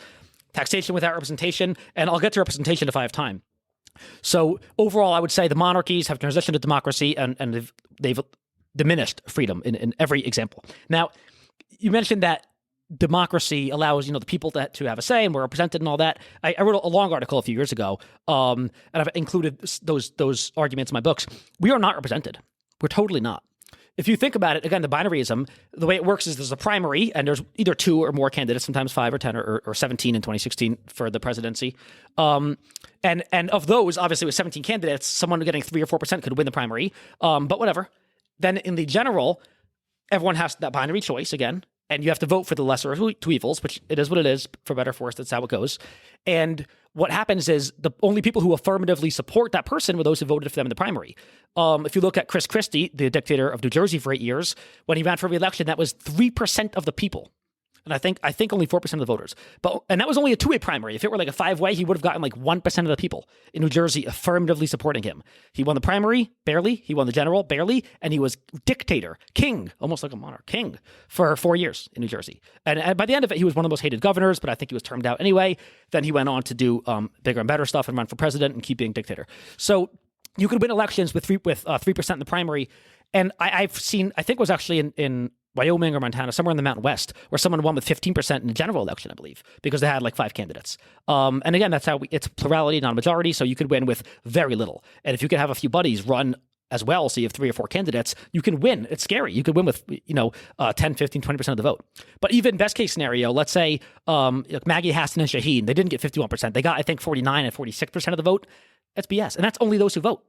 taxation without representation. And I'll get to representation if I have time. So overall, I would say the monarchies have transitioned to democracy, and they've diminished freedom in every example. Now, you mentioned that democracy allows the people to have a say and we're represented and all that. I wrote a long article a few years ago, and I've included those arguments in my books. We are not represented. We're totally not. If you think about it, again, the binaryism, the way it works is there's a primary, and there's either 2 or more candidates, sometimes 5 or 10 or 17 in 2016 for the presidency. And of those, obviously, with 17 candidates, someone getting 3 or 4% could win the primary. But whatever. Then in the general, everyone has that binary choice again, and you have to vote for the lesser of two evils, which it is what it is, for better or for worse. That's how it goes. And what happens is the only people who affirmatively support that person were those who voted for them in the primary. If you look at Chris Christie, the dictator of New Jersey for 8 years, when he ran for re-election, that was 3% of the people. And I think only 4% of the voters. And that was only a 2-way primary. If it were like a 5-way, he would have gotten like 1% of the people in New Jersey affirmatively supporting him. He won the primary, barely. He won the general, barely. And he was dictator, king, almost like a monarch, king, for 4 years in New Jersey. And by the end of it, he was one of the most hated governors, but I think he was termed out anyway. Then he went on to do bigger and better stuff and run for president and keep being dictator. So you could win elections with 3% in the primary. And I've seen, I think it was actually in Wyoming or Montana, somewhere in the Mountain West, where someone won with 15% in the general election, I believe, because they had like 5 candidates. And again, that's how it's plurality, not a majority. So you could win with very little. And if you could have a few buddies run as well, so you have 3 or 4 candidates, you can win. It's scary. You could win with, 10, 15, 20% of the vote. But even best case scenario, let's say Maggie Hassan and Shaheen, they didn't get 51%. They got, I think, 49 and 46% of the vote. That's BS. And that's only those who vote.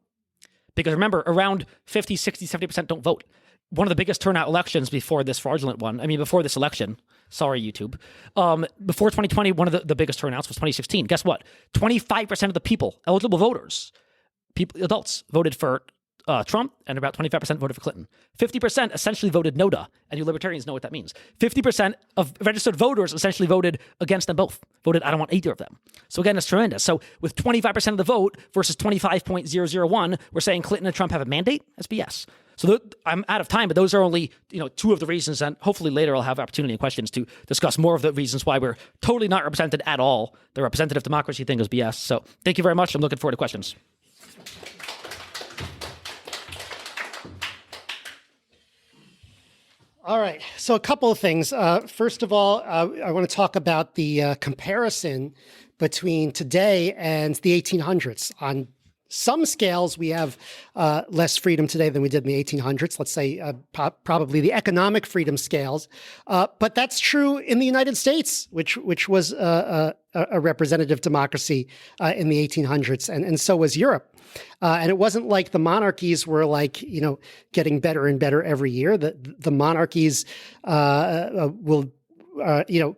Because remember, around 50, 60, 70% don't vote. One of the biggest turnout elections before this fraudulent one, before this election, sorry, YouTube, before 2020, one of the biggest turnouts was 2016. Guess what? 25% of the people, eligible voters, adults, voted for Trump, and about 25% voted for Clinton. 50% essentially voted NODA, and you libertarians know what that means. 50% of registered voters essentially voted against them both, voted, I don't want either of them. So again, it's tremendous. So with 25% of the vote versus 25.001, we're saying Clinton and Trump have a mandate? That's BS. So I'm out of time, but those are only 2 of the reasons, and hopefully later I'll have opportunity and questions to discuss more of the reasons why we're totally not represented at all. The representative democracy thing is BS. So thank you very much. I'm looking forward to questions. All right. So a couple of things. First of all, I want to talk about the comparison between today and the 1800s. On some scales, we have less freedom today than we did in the 1800s. Let's say probably the economic freedom scales. But that's true in the United States, which was a representative democracy in the 1800s, and so was Europe. And it wasn't like the monarchies were getting better and better every year. The monarchies will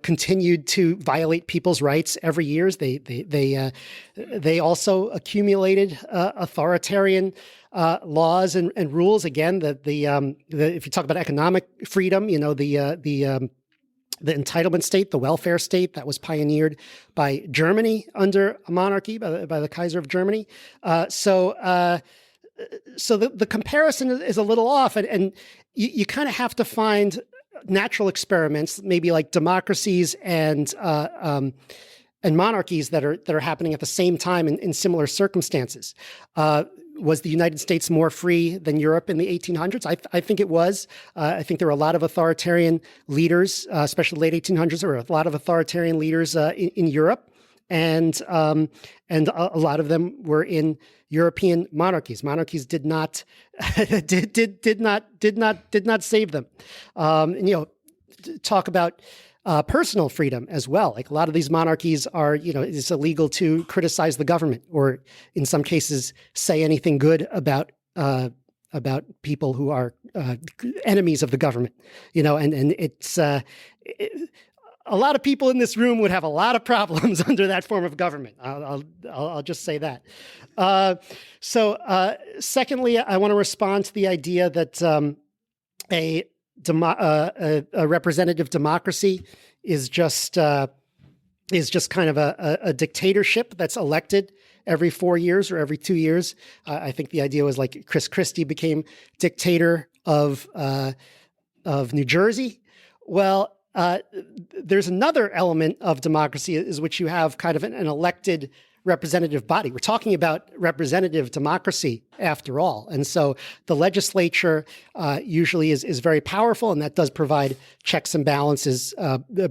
continued to violate people's rights every year. They also accumulated authoritarian laws and rules. Again, if you talk about economic freedom, the entitlement state, the welfare state that was pioneered by Germany under a monarchy, by the Kaiser of Germany. So the comparison is a little off, and you kind of have to find natural experiments, maybe like democracies and monarchies that are happening at the same time in similar circumstances. Was the United States more free than Europe in the 1800s? I think it was. I think there were a lot of authoritarian leaders, especially late 1800s. There were a lot of authoritarian leaders in Europe, and a lot of them were in European monarchies. Monarchies did not did not save them. Talk about personal freedom as well. Like a lot of these monarchies are, it's illegal to criticize the government or in some cases say anything good about people who are enemies of the government, and it's a lot of people in this room would have a lot of problems under that form of government. I'll just say that. Secondly, I want to respond to the idea that a representative democracy is just kind of a dictatorship that's elected every 4 years or every 2 years. I think the idea was like Chris Christie became dictator of New Jersey. Well, there's another element of democracy is which you have kind of an elected representative body. We're talking about representative democracy after all. And so the legislature usually is very powerful, and that does provide checks and balances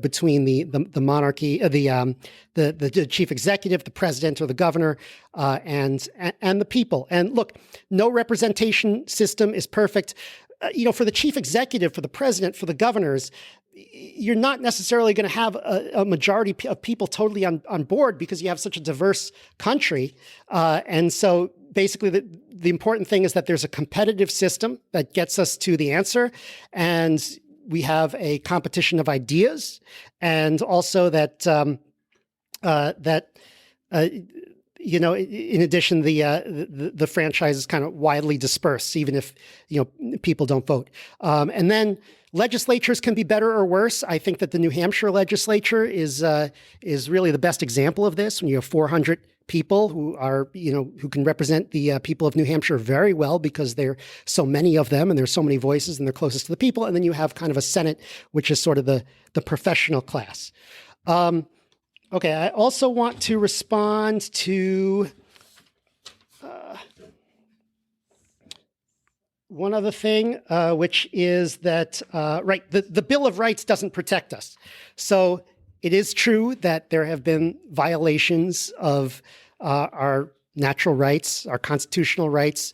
between the monarchy, the chief executive, the president or the governor, and the people. And look, no representation system is perfect. For the chief executive, for the president, for the governors, you're not necessarily going to have a majority of people totally on board because you have such a diverse country. And so basically the important thing is that there's a competitive system that gets us to the answer. And we have a competition of ideas, and also that, in addition, the franchise is kind of widely dispersed, even if people don't vote. And then legislatures can be better or worse. I think that the New Hampshire legislature is really the best example of this. When you have 400 people who are who can represent the people of New Hampshire very well because there are so many of them and there's so many voices and they're closest to the people. And then you have kind of a Senate, which is sort of the professional class. Okay, I also want to respond to one other thing, which is that, the Bill of Rights doesn't protect us. So it is true that there have been violations of our natural rights, our constitutional rights,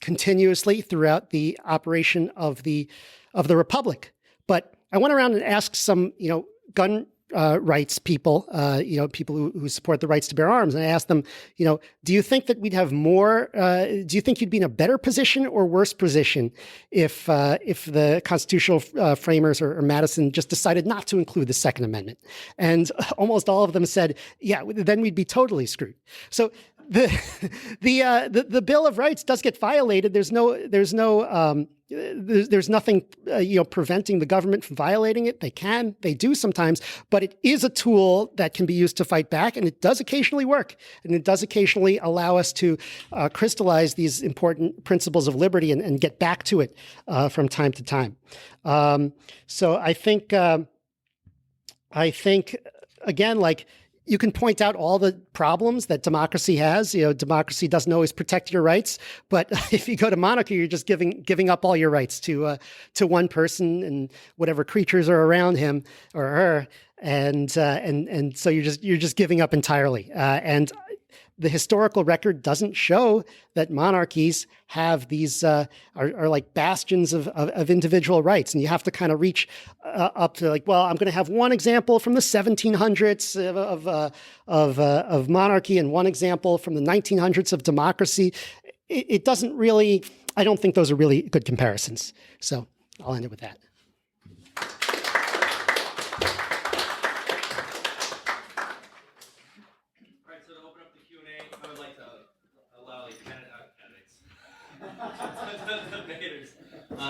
continuously throughout the operation of the Republic. But I went around and asked some, gun rights people, people who support the rights to bear arms. And I asked them, do you think that we'd have more, do you think you'd be in a better position or worse position if the constitutional framers or Madison just decided not to include the Second Amendment? And almost all of them said, yeah, then we'd be totally screwed. So the Bill of Rights does get violated. There's nothing, preventing the government from violating it. They do sometimes, but it is a tool that can be used to fight back, and it does occasionally work, and it does occasionally allow us to crystallize these important principles of liberty and get back to it from time to time. So I think again, like, you can point out all the problems that democracy has. Democracy doesn't always protect your rights, but if you go to monarchy, you're just giving up all your rights to one person and whatever creatures are around him or her, and so you're just giving up entirely. And the historical record doesn't show that monarchies have these are like bastions of individual rights, and you have to kind of reach up to I'm going to have one example from the 1700s of monarchy and one example from the 1900s of democracy. It doesn't really. I don't think those are really good comparisons. So I'll end it with that.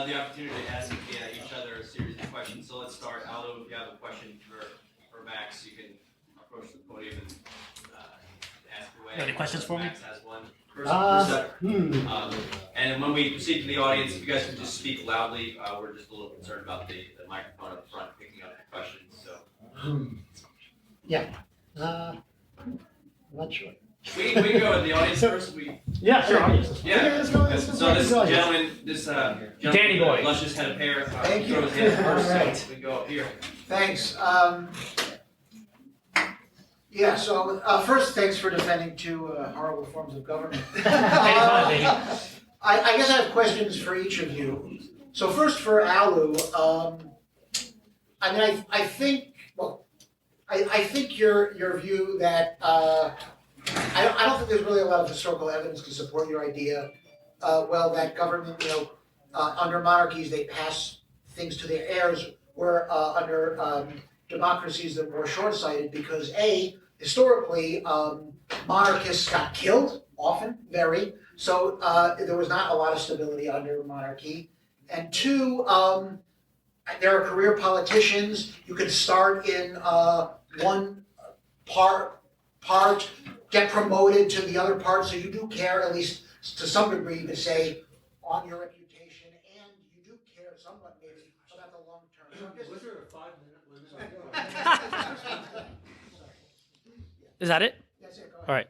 The opportunity to ask each other a series of questions. So let's start. Alu, if you have a question for Max, you can approach the podium and ask away. Any questions for me? Max has one. And when we proceed to the audience, if you guys can just speak loudly, we're just a little concerned about the microphone up front picking up the questions. So. Yeah. I'm not sure. We can go in the audience first. Yeah, sure. Yeah. So this gentleman, Danny boy, luscious head of hair. Thank you. Throw his hand first, Right. so we go up here. Thanks. So first, thanks for defending two horrible forms of government. I guess I have questions for each of you. So first for Alu, I think your view that I don't think there's really a lot of historical evidence to support your idea. That government, under monarchies, they pass things to their heirs, or under democracies that were short-sighted because historically, monarchists got killed often, very. So there was not a lot of stability under monarchy. And two, there are career politicians. You can start in one part, get promoted to the other part, so you do care, at least to some degree, to say on your reputation, and you do care somewhat maybe about the long term. Was there a 5-minute limit? Is that it? That's it, go ahead.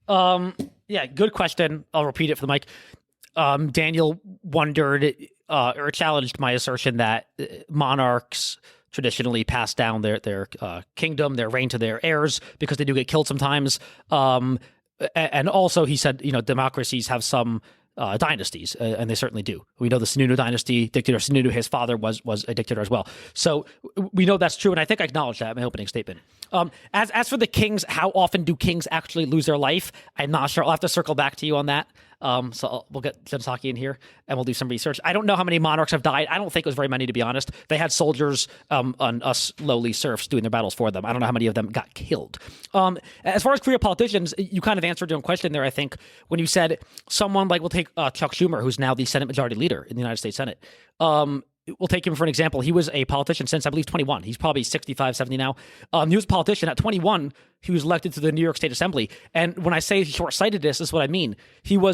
All right. Yeah, good question. I'll repeat it for the mic. Daniel wondered or challenged my assertion that monarchs traditionally pass down their kingdom, their reign to their heirs because they do get killed sometimes. And also, he said, democracies have some dynasties, and they certainly do. We know the Sununu dynasty, dictator Sununu, his father was a dictator as well. So we know that's true, and I think I acknowledged that in my opening statement. As for the kings, how often do kings actually lose their life? I'm not sure. I'll have to circle back to you on that. We'll get Zensaki in here, and we'll do some research. I don't know how many monarchs have died. I don't think it was very many, to be honest. They had soldiers on us lowly serfs doing their battles for them. I don't know how many of them got killed. As far as career politicians, you kind of answered your own question there, I think, when you said someone like, we'll take Chuck Schumer, who's now the Senate Majority Leader in the United States Senate. We'll take him for an example. He was a politician since, I believe, 21. He's probably 65, 70 now. He was a politician. At 21, he was elected to the New York State Assembly. And when I say short-sightedness, this is what I mean.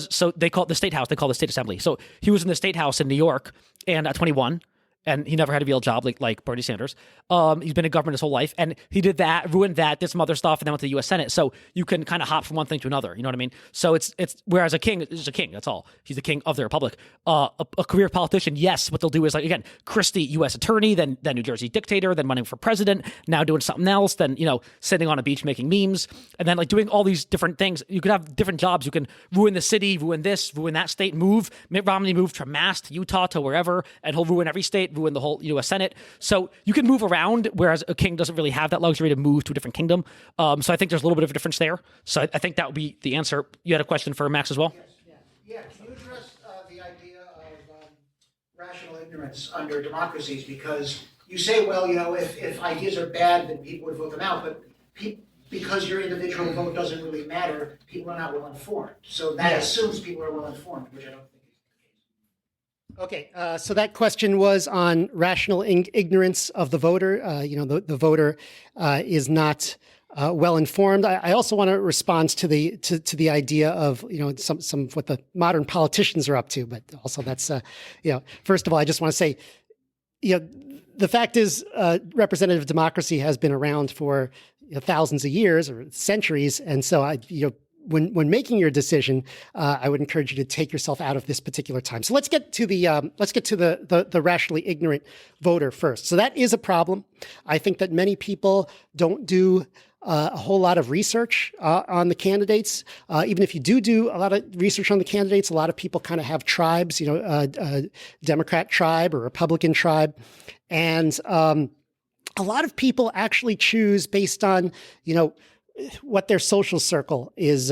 So they call it the State House. They call it the State Assembly. So he was in the State House in New York, and at 21, and he never had a real job like Bernie Sanders. He's been in government his whole life, and he did that, ruined that, did some other stuff, and then went to the U.S. Senate. So you can kind of hop from one thing to another. You know what I mean? So it's whereas a king is a king. That's all. He's the king of the republic. A career politician, yes. What they'll do is, like, again, Christie, U.S. attorney, then New Jersey dictator, then running for president, now doing something else, then sitting on a beach making memes, and then like doing all these different things. You could have different jobs. You can ruin the city, ruin this, ruin that state, move. Mitt Romney moved from Mass to Utah to wherever, and he'll ruin every state, ruin the whole U.S. Senate. So you can move around, whereas a king doesn't really have that luxury to move to a different kingdom. So I think there's a little bit of a difference there. So I think that would be the answer. You had a question for Max as well? Yeah. Can you address the idea of rational ignorance under democracies? Because you say, well, if ideas are bad, then people would vote them out. But because your individual vote doesn't really matter, people are not well informed. So that assumes people are well informed, which I don't think. Okay, so that question was on rational ignorance of the voter. The voter is not well informed. I also want to respond to the idea of some of what the modern politicians are up to. But also that's first of all, I just want to say, the fact is, representative democracy has been around for thousands of years or centuries, and so when making your decision, I would encourage you to take yourself out of this particular time. So let's get to the rationally ignorant voter first. So that is a problem. I think that many people don't do a whole lot of research on the candidates. Even if you do a lot of research on the candidates, a lot of people kind of have tribes, Democrat tribe or Republican tribe, and a lot of people actually choose based on what their social circle is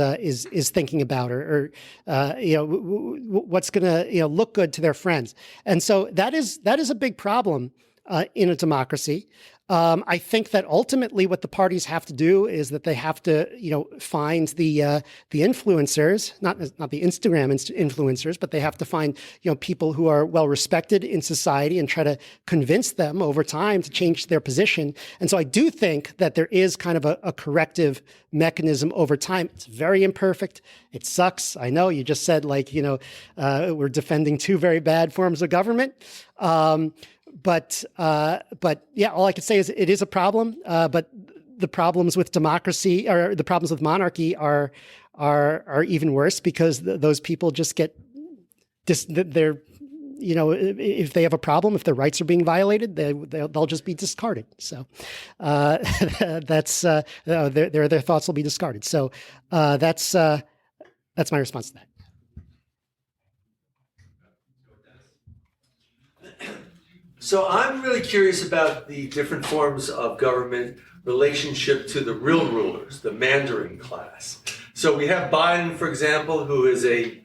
thinking about, or what's going to look good to their friends, and so that is a big problem in a democracy. I think that ultimately what the parties have to do is that they have to, find the influencers, not the Instagram influencers, but they have to find, people who are well respected in society and try to convince them over time to change their position. And so I do think that there is kind of a corrective mechanism over time. It's very imperfect. It sucks. I know you just said we're defending two very bad forms of government. But yeah, all I can say is it is a problem. But the problems with democracy or the problems with monarchy are even worse because those people just get they're if they have a problem, if their rights are being violated, they'll just be discarded. So that's their thoughts will be discarded. So that's my response to that. So I'm really curious about the different forms of government relationship to the real rulers, the Mandarin class. So we have Biden, for example, who is a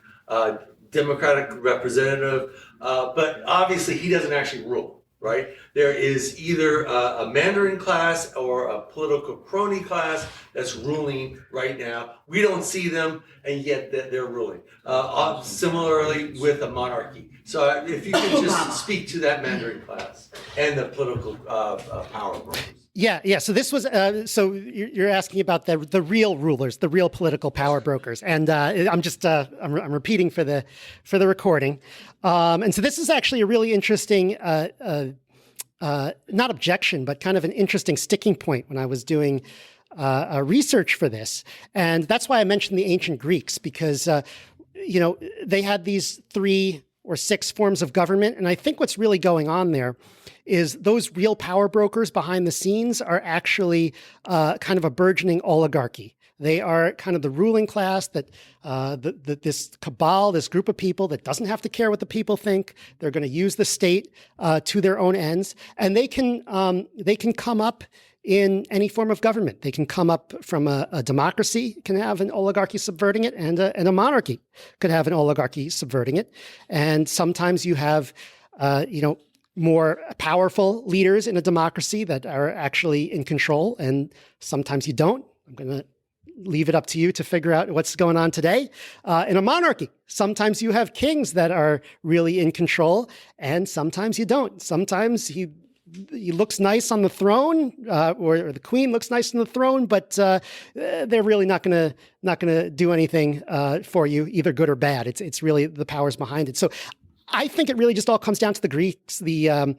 Democratic representative, but obviously he doesn't actually rule, right? There is either a Mandarin class or a political crony class that's ruling right now. We don't see them, and yet they're ruling. Similarly with a monarchy. So if you could just speak to that Mandarin class and the political power brokers. Yeah. So this was so you're asking about the real rulers, the real political power brokers, and I'm just I'm repeating for the recording, and so this is actually a really interesting not objection, but kind of an interesting sticking point when I was doing research for this, and that's why I mentioned the ancient Greeks, because they had these 3 or 6 forms of government, and I think what's really going on there is those real power brokers behind the scenes are actually kind of a burgeoning oligarchy. They are kind of the ruling class that this cabal, this group of people that doesn't have to care what the people think. They're going to use the state to their own ends, and they can come up in any form of government. They can come up from a democracy, can have an oligarchy subverting it, and a monarchy could have an oligarchy subverting it. And sometimes you have, more powerful leaders in a democracy that are actually in control, and sometimes you don't. I'm going to leave it up to you to figure out what's going on today. In a monarchy, sometimes you have kings that are really in control, and sometimes you don't. Sometimes he looks nice on the throne, or the queen looks nice on the throne, but they're really not gonna do anything for you, either good or bad. It's really the powers behind it. So I think it really just all comes down to the Greeks, the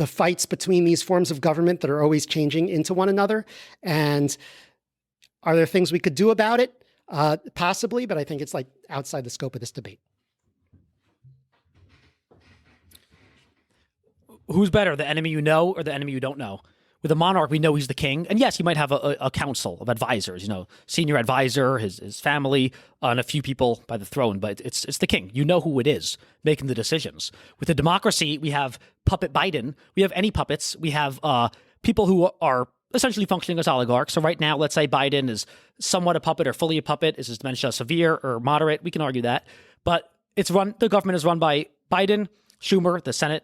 fights between these forms of government that are always changing into one another. And are there things we could do about it? Possibly, but I think it's like outside the scope of this debate. Who's better, the enemy you know or the enemy you don't know? With a monarch, we know he's the king. And yes, he might have a council of advisors, senior advisor, his family, and a few people by the throne. But it's the king. You know who it is making the decisions. With a democracy, we have puppet Biden. We have any puppets. We have people who are essentially functioning as oligarchs. So right now, let's say Biden is somewhat a puppet or fully a puppet. Is his dementia severe or moderate? We can argue that. But the government is run by Biden, Schumer, the Senate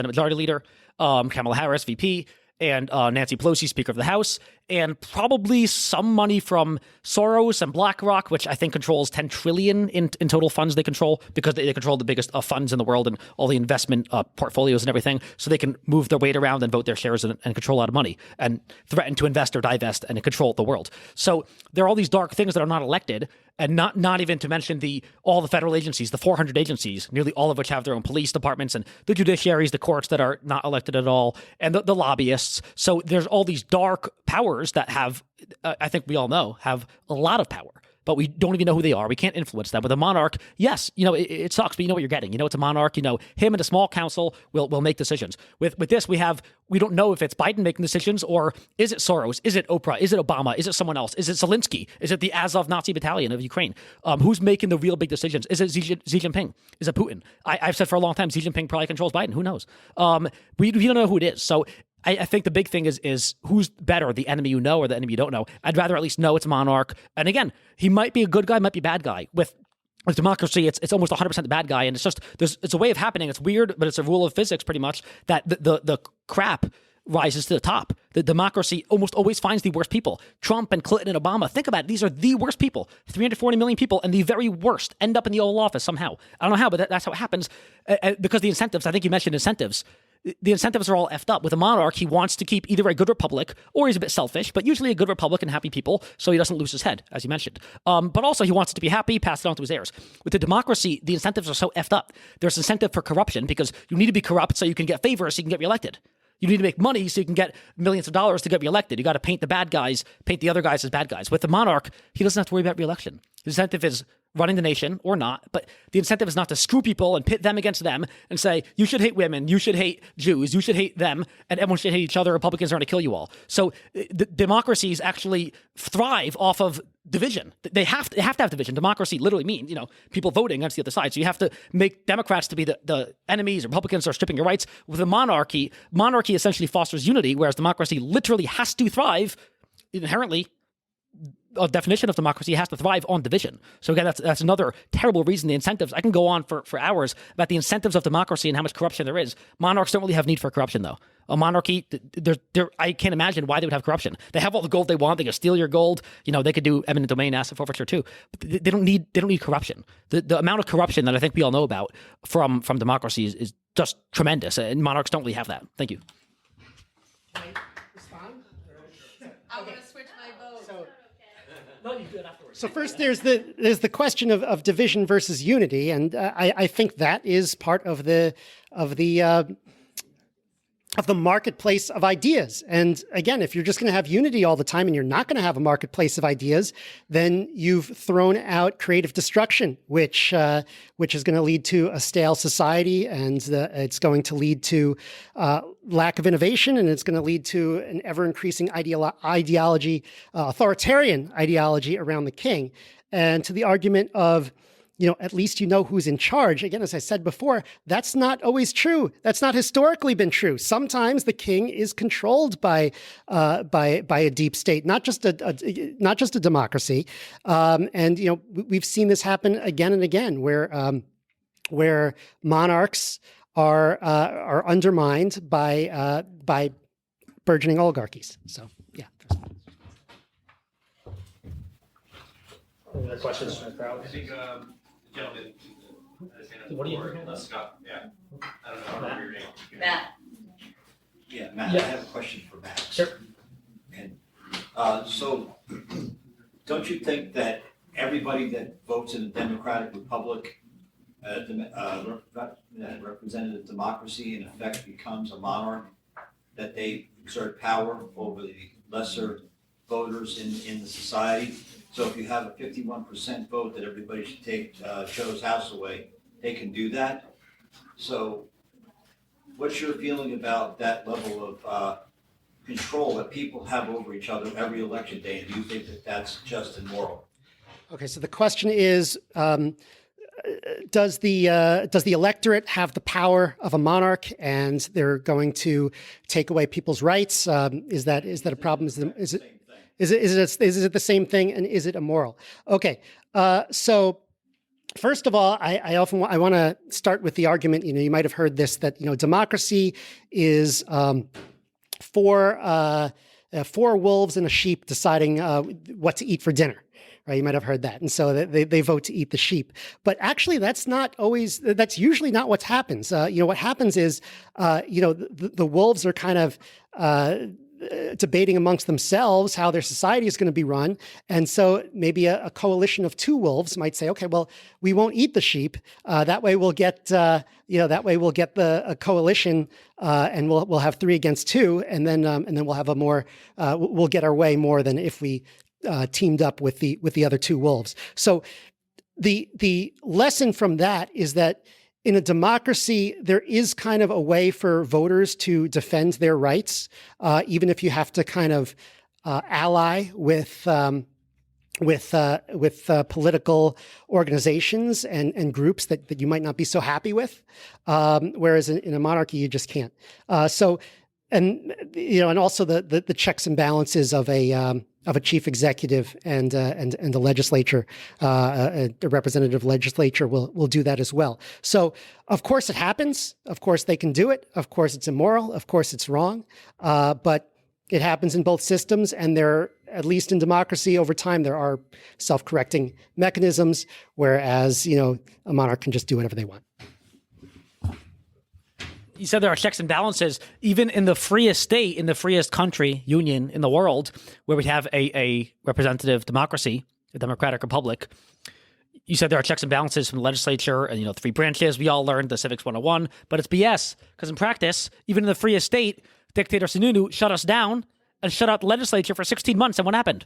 Majority Leader, Kamala Harris, VP, and Nancy Pelosi, Speaker of the House, and probably some money from Soros and BlackRock, which I think controls $10 trillion in total funds they control, because they control the biggest funds in the world and all the investment portfolios and everything, so they can move their weight around and vote their shares and control a lot of money and threaten to invest or divest and control the world. So there are all these dark things that are not elected, and not even to mention all the federal agencies, the 400 agencies, nearly all of which have their own police departments, and the judiciaries, the courts that are not elected at all, and the lobbyists. So there's all these dark powers that have, I think we all know, have a lot of power, but we don't even know who they are. We can't influence them. With a monarch, yes, it sucks, but you know what you're getting. It's a monarch. Him and a small council will make decisions. With this, we don't know if it's Biden making decisions, or is it Soros? Is it Oprah? Is it Obama? Is it someone else? Is it Zelensky? Is it the Azov Nazi battalion of Ukraine? Who's making the real big decisions? Is it Xi Jinping? Is it Putin? I've said for a long time, Xi Jinping probably controls Biden. Who knows? We don't know who it is. So I think the big thing is who's better, the enemy you know or the enemy you don't know. I'd rather at least know it's a monarch. And again, he might be a good guy, might be a bad guy. With democracy, it's almost 100% the bad guy, and it's a way of happening. It's weird, but it's a rule of physics pretty much that the crap rises to the top. The democracy almost always finds the worst people. Trump and Clinton and Obama, think about it. These are the worst people. 340 million people, and the very worst end up in the Oval Office somehow. I don't know how, but that's how it happens. Because the incentives, I think you mentioned incentives. The incentives are all effed up. With a monarch, he wants to keep either a good republic, or he's a bit selfish, but usually a good republic and happy people, so he doesn't lose his head, as you mentioned. But also he wants it to be happy, pass it on to his heirs. With the democracy, the incentives are so effed up. There's incentive for corruption, because you need to be corrupt so you can get favors, so you can get reelected. You need to make money so you can get millions of dollars to get reelected. You got to paint the bad guys, paint the other guys as bad guys. With the monarch, he doesn't have to worry about reelection. The incentive is running the nation or not, but the incentive is not to screw people and pit them against them and say, you should hate women, you should hate Jews, you should hate them, and everyone should hate each other. Republicans are going to kill you all. So the democracies actually thrive off of division. They have to have division. Democracy literally means, people voting against the other side. So you have to make Democrats to be the enemies. Republicans are stripping your rights. With a monarchy essentially fosters unity, whereas democracy literally has to thrive inherently. definition of democracy has to thrive on division. So again, that's another terrible reason. The incentives, I can go on for hours about the incentives of democracy and how much corruption there is. Monarchs don't really have need for corruption, though. A monarchy, I can't imagine why they would have corruption. They have all the gold they want. They can steal your gold. They could do eminent domain asset forfeiture too. But they don't need corruption. The amount of corruption that I think we all know about from democracy is just tremendous, and monarchs don't really have that. Thank you. Can I respond? I'm going to switch my vote. No, you do it afterwards. So first, there's the question of division versus unity, and I think that is part of the marketplace of ideas. And again, if you're just going to have unity all the time and you're not going to have a marketplace of ideas, then you've thrown out creative destruction, which is going to lead to a stale society, and it's going to lead to lack of innovation, and it's going to lead to an ever-increasing ideology, authoritarian ideology around the king. And to the argument of at least who's in charge. Again, as I said before, that's not always true. That's not historically been true. Sometimes the king is controlled by a deep state, not just a democracy. And we've seen this happen again and again, where monarchs are undermined by burgeoning oligarchies. So yeah. Any other questions from the crowd? I think gentleman. What do you Scott? Yeah. I don't know your name. Matt. Yeah, Matt, Yeah. I have a question for Matt. Sure. And so, don't you think that everybody that votes in a democratic republic, representative democracy, in effect becomes a monarch, that they exert power over the lesser voters in the society? So if you have a 51% vote that everybody should take Joe's house away, they can do that. So what's your feeling about that level of control that people have over each other every election day? And do you think that that's just and moral? Okay, so the question is, does the electorate have the power of a monarch, and they're going to take away people's rights? Is that a problem? Is it the same thing, and is it immoral? Okay, so first of all, I want to start with the argument. You might have heard this, that democracy is four wolves and a sheep deciding what to eat for dinner. Right, you might have heard that, and so they vote to eat the sheep. But actually, that's usually not what happens. What happens is, the wolves are kind of debating amongst themselves how their society is going to be run. And so maybe a coalition of two wolves might say, okay, well, we won't eat the sheep. That way we'll get, a coalition, and we'll have 3 against 2. And then we'll have we'll get our way more than if we teamed up with the other 2 wolves. So the lesson from that is that in a democracy, there is kind of a way for voters to defend their rights, even if you have to kind of ally with political organizations and groups that you might not be so happy with. Whereas in a monarchy, you just can't. And also the checks and balances of a chief executive and the legislature, a representative legislature will do that as well. So of course it happens. Of course they can do it. Of course it's immoral. Of course it's wrong. But it happens in both systems, and at least in democracy over time, there are self-correcting mechanisms, whereas, a monarch can just do whatever they want. You said there are checks and balances, even in the freest state, in the freest country, union in the world, where we have a representative democracy, a democratic republic. You said there are checks and balances from the legislature and, 3 branches. We all learned the Civics 101, but it's BS, because in practice, even in the freest state, dictator Sununu shut us down and shut out the legislature for 16 months. And what happened?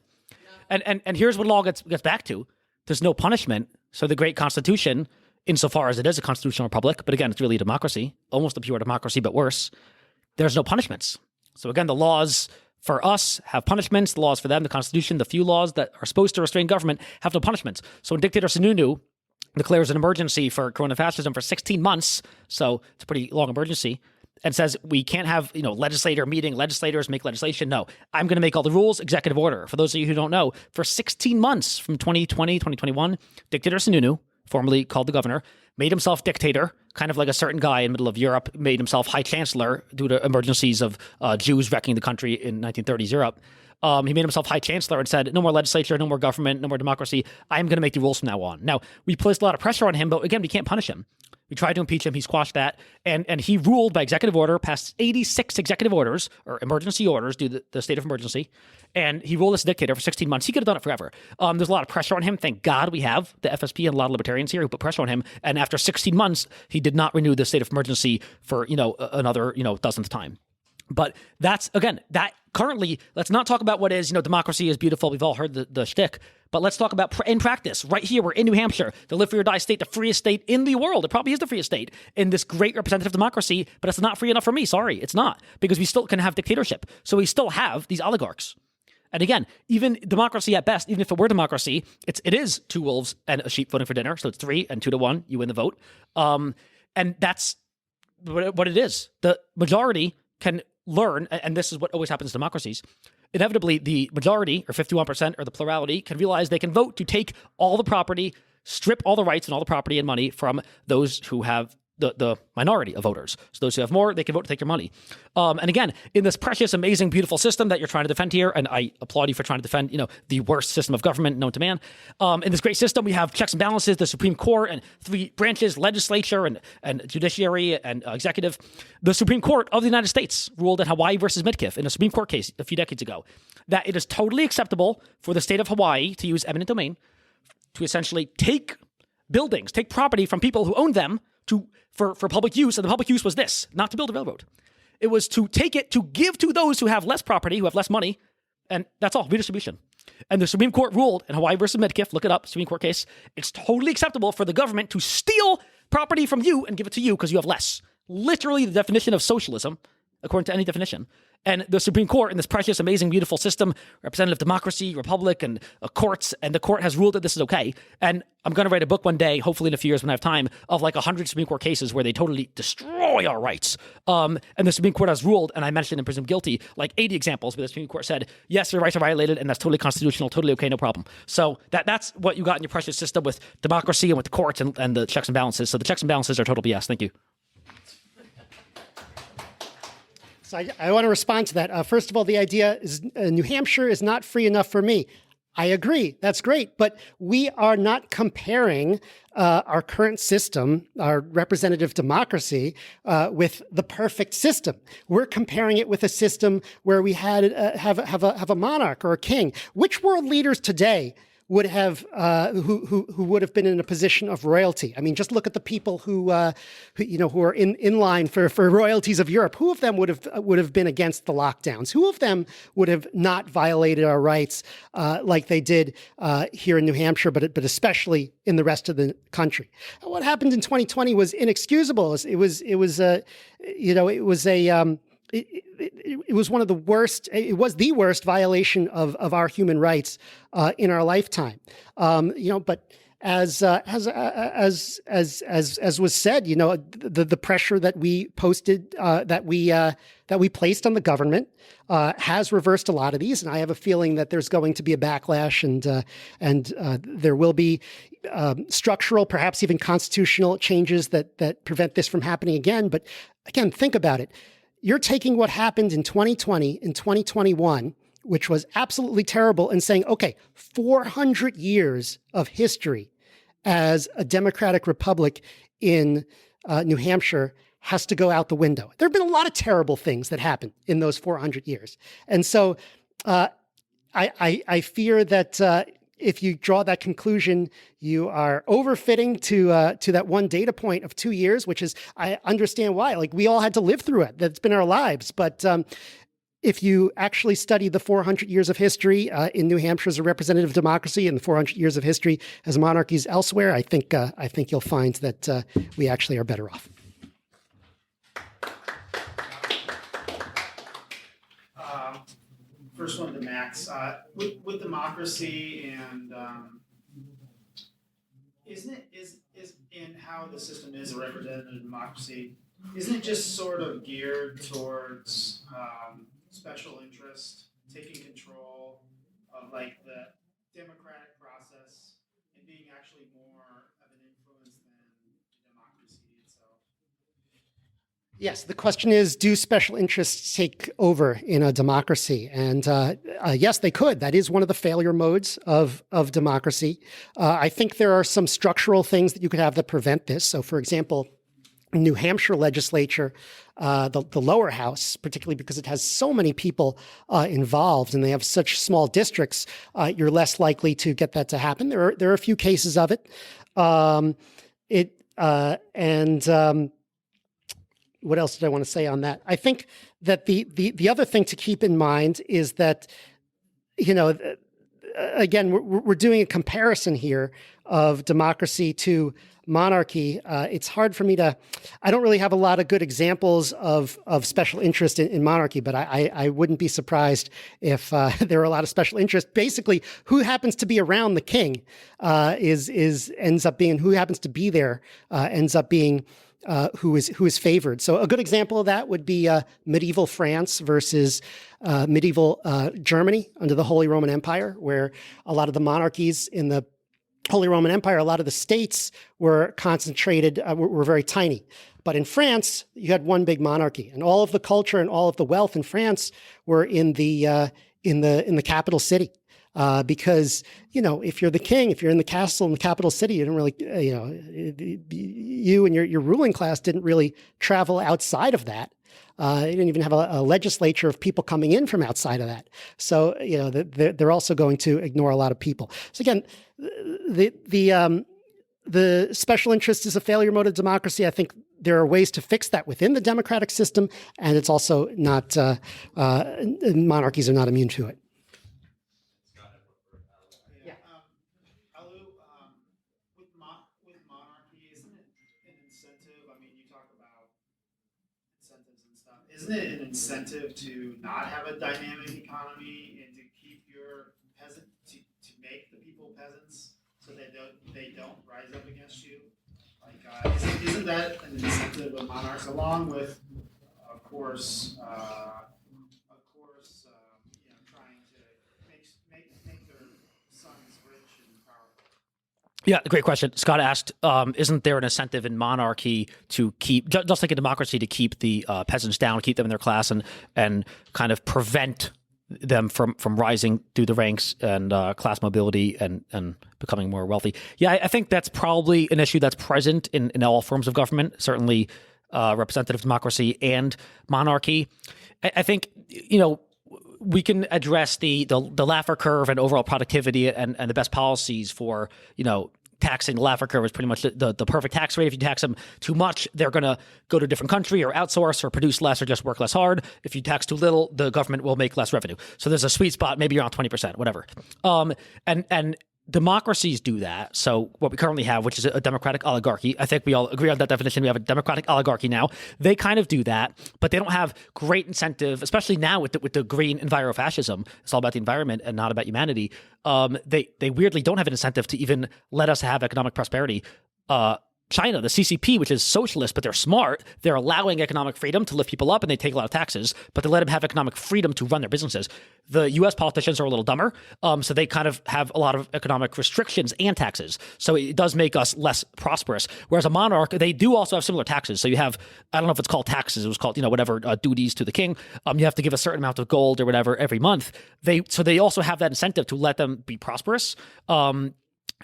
And here's what it all gets back to. There's no punishment. So the great Constitution, insofar as it is a constitutional republic, but again, it's really a democracy, almost a pure democracy, but worse, there's no punishments. So again, the laws for us have punishments, the laws for them, the Constitution, the few laws that are supposed to restrain government have no punishments. So when dictator Sununu declares an emergency for corona fascism for 16 months, so it's a pretty long emergency, and says we can't have, legislators make legislation. No, I'm going to make all the rules, executive order. For those of you who don't know, for 16 months from 2020, 2021, dictator Sununu, formerly called the governor, made himself dictator, kind of like a certain guy in the middle of Europe, made himself high chancellor due to emergencies of Jews wrecking the country in 1930s Europe. He made himself high chancellor and said, no more legislature, no more government, no more democracy. I'm going to make the rules from now on. Now, we placed a lot of pressure on him, but again, we can't punish him. We tried to impeach him. He squashed that. And he ruled by executive order, passed 86 executive orders or emergency orders due to the state of emergency. And he ruled as dictator for 16 months. He could have done it forever. There's a lot of pressure on him. Thank God we have the FSP and a lot of libertarians here who put pressure on him. And after 16 months, he did not renew the state of emergency for, another, dozenth time. But that's, again, that currently, let's not talk about what is, democracy is beautiful. We've all heard the shtick. But let's talk about in practice. Right here, we're in New Hampshire, the live free or die state, the freest state in the world. It probably is the freest state in this great representative democracy, but it's not free enough for me. Sorry, it's not. Because we still can have dictatorship. So we still have these oligarchs. And again, even democracy at best, even if it were democracy, it is 2 wolves and a sheep voting for dinner. So it's 3 and 2 to 1, you win the vote. And that's what it is. The majority can learn, and this is what always happens in democracies, inevitably the majority, or 51%, or the plurality, can realize they can vote to take all the property, strip all the rights and all the property and money from those who have the minority of voters. So those who have more, they can vote to take your money. And again, in this precious, amazing, beautiful system that you're trying to defend here, and I applaud you for trying to defend, the worst system of government known to man. In this great system, we have checks and balances, the Supreme Court and 3 branches, legislature and judiciary and executive. The Supreme Court of the United States ruled in Hawaii versus Midkiff in a Supreme Court case a few decades ago that it is totally acceptable for the state of Hawaii to use eminent domain to essentially take buildings, take property from people who own them for public use, and the public use was this, not to build a railroad. It was to take it to give to those who have less property, who have less money, and that's all, redistribution. And the Supreme Court ruled in Hawaii versus Midkiff, look it up, Supreme Court case, it's totally acceptable for the government to steal property from you and give it to you because you have less. Literally the definition of socialism, according to any definition. And the Supreme Court in this precious, amazing, beautiful system, representative democracy, republic, and courts, and the court has ruled that this is okay. And I'm going to write a book one day, hopefully in a few years when I have time, of like 100 Supreme Court cases where they totally destroy our rights. And the Supreme Court has ruled, and I mentioned and presumed guilty, like 80 examples where the Supreme Court said, yes, your rights are violated, and that's totally constitutional, totally okay, no problem. So that's what you got in your precious system with democracy and with the courts and the checks and balances. So the checks and balances are total BS. Thank you. So I want to respond to that. First of all, the idea is New Hampshire is not free enough for me. I agree. That's great. But we are not comparing our current system, our representative democracy, with the perfect system. We're comparing it with a system where we had have a monarch or a king. Which world leaders today would have who would have been in a position of royalty? I mean, just look at the people who are in line for royalties of Europe. Who of them would have been against the lockdowns? Who of them would have not violated our rights like they did here in New Hampshire, but especially in the rest of the country? What happened in 2020 was inexcusable. It was one of the worst. It was the worst violation of our human rights in our lifetime. But as was said, the pressure that we posted, that we placed on the government, has reversed a lot of these, and I have a feeling that there's going to be a backlash, and there will be structural, perhaps even constitutional changes that prevent this from happening again. But again, think about it. You're taking what happened in 2020 and 2021, which was absolutely terrible, and saying, okay, 400 years of history as a democratic republic in New Hampshire has to go out the window. There have been a lot of terrible things that happened in those 400 years. And so I fear that if you draw that conclusion, you are overfitting to that one data point of 2 years, which is, I understand why. Like, we all had to live through it. That's been our lives. But if you actually study the 400 years of history in New Hampshire as a representative democracy and the 400 years of history as monarchies elsewhere, I think you'll find that we actually are better off. First one to Max. With democracy and isn't it is in how the system is a representative democracy, isn't it just sort of geared towards special interest, taking control of like the democratic process and being actually more of an influence than the democracy itself? Yes, the question is, do special interests take over in a democracy? And yes, they could. That is one of the failure modes of democracy. I think there are some structural things that you could have that prevent this. So, for example, New Hampshire legislature, the lower house, particularly because it has so many people involved and they have such small districts, you're less likely to get that to happen. There are a few cases of it. What else did I want to say on that? I think that the other thing to keep in mind is that, again, we're doing a comparison here of democracy to monarchy. It's hard for me I don't really have a lot of good examples of special interest in monarchy, but I wouldn't be surprised if there are a lot of special interest. Basically, who happens to be around the king ends up being, who happens to be there ends up being who is favored. So a good example of that would be medieval France versus medieval Germany under the Holy Roman Empire, where a lot of the monarchies in the Holy Roman Empire, a lot of the states were concentrated, were very tiny. But in France, you had one big monarchy, and all of the culture and all of the wealth in France were in the capital city. Because, if you're the king, if you're in the castle in the capital city, you don't really, you and your ruling class didn't really travel outside of that. You didn't even have a legislature of people coming in from outside of that. So, they're also going to ignore a lot of people. So again, the special interest is a failure mode of democracy. I think there are ways to fix that within the democratic system, and it's also not, monarchies are not immune to it. With monarchy, isn't it an incentive? I mean, you talk about incentives and stuff. Isn't it an incentive to not have a dynamic economy and to keep your peasant to make the people peasants so they don't rise up against you? Like, isn't that an incentive of monarchs, along with, of course, trying to make their sons rich and powerful? Yeah, great question. Scott asked, isn't there an incentive in monarchy to keep, just like in democracy, to keep the peasants down, keep them in their class, and kind of prevent them from rising through the ranks and class mobility and becoming more wealthy? Yeah, I think that's probably an issue that's present in all forms of government, certainly representative democracy and monarchy. I think, we can address the Laffer curve and overall productivity and the best policies for, taxing. The Laffer curve is pretty much the perfect tax rate. If you tax them too much, they're going to go to a different country or outsource or produce less or just work less hard. If you tax too little, the government will make less revenue. So there's a sweet spot, maybe around 20%, whatever. And democracies do that. So what we currently have, which is a democratic oligarchy, I think we all agree on that definition. We have a democratic oligarchy now. They kind of do that, but they don't have great incentive, especially now with the green envirofascism. It's all about the environment and not about humanity. They weirdly don't have an incentive to even let us have economic prosperity. China, the CCP, which is socialist, but they're smart, they're allowing economic freedom to lift people up and they take a lot of taxes, but they let them have economic freedom to run their businesses. The US politicians are a little dumber, so they kind of have a lot of economic restrictions and taxes. So it does make us less prosperous. Whereas a monarch, they do also have similar taxes. So you have, I don't know if it's called taxes, it was called, whatever, duties to the king. You have to give a certain amount of gold or whatever every month. So they also have that incentive to let them be prosperous.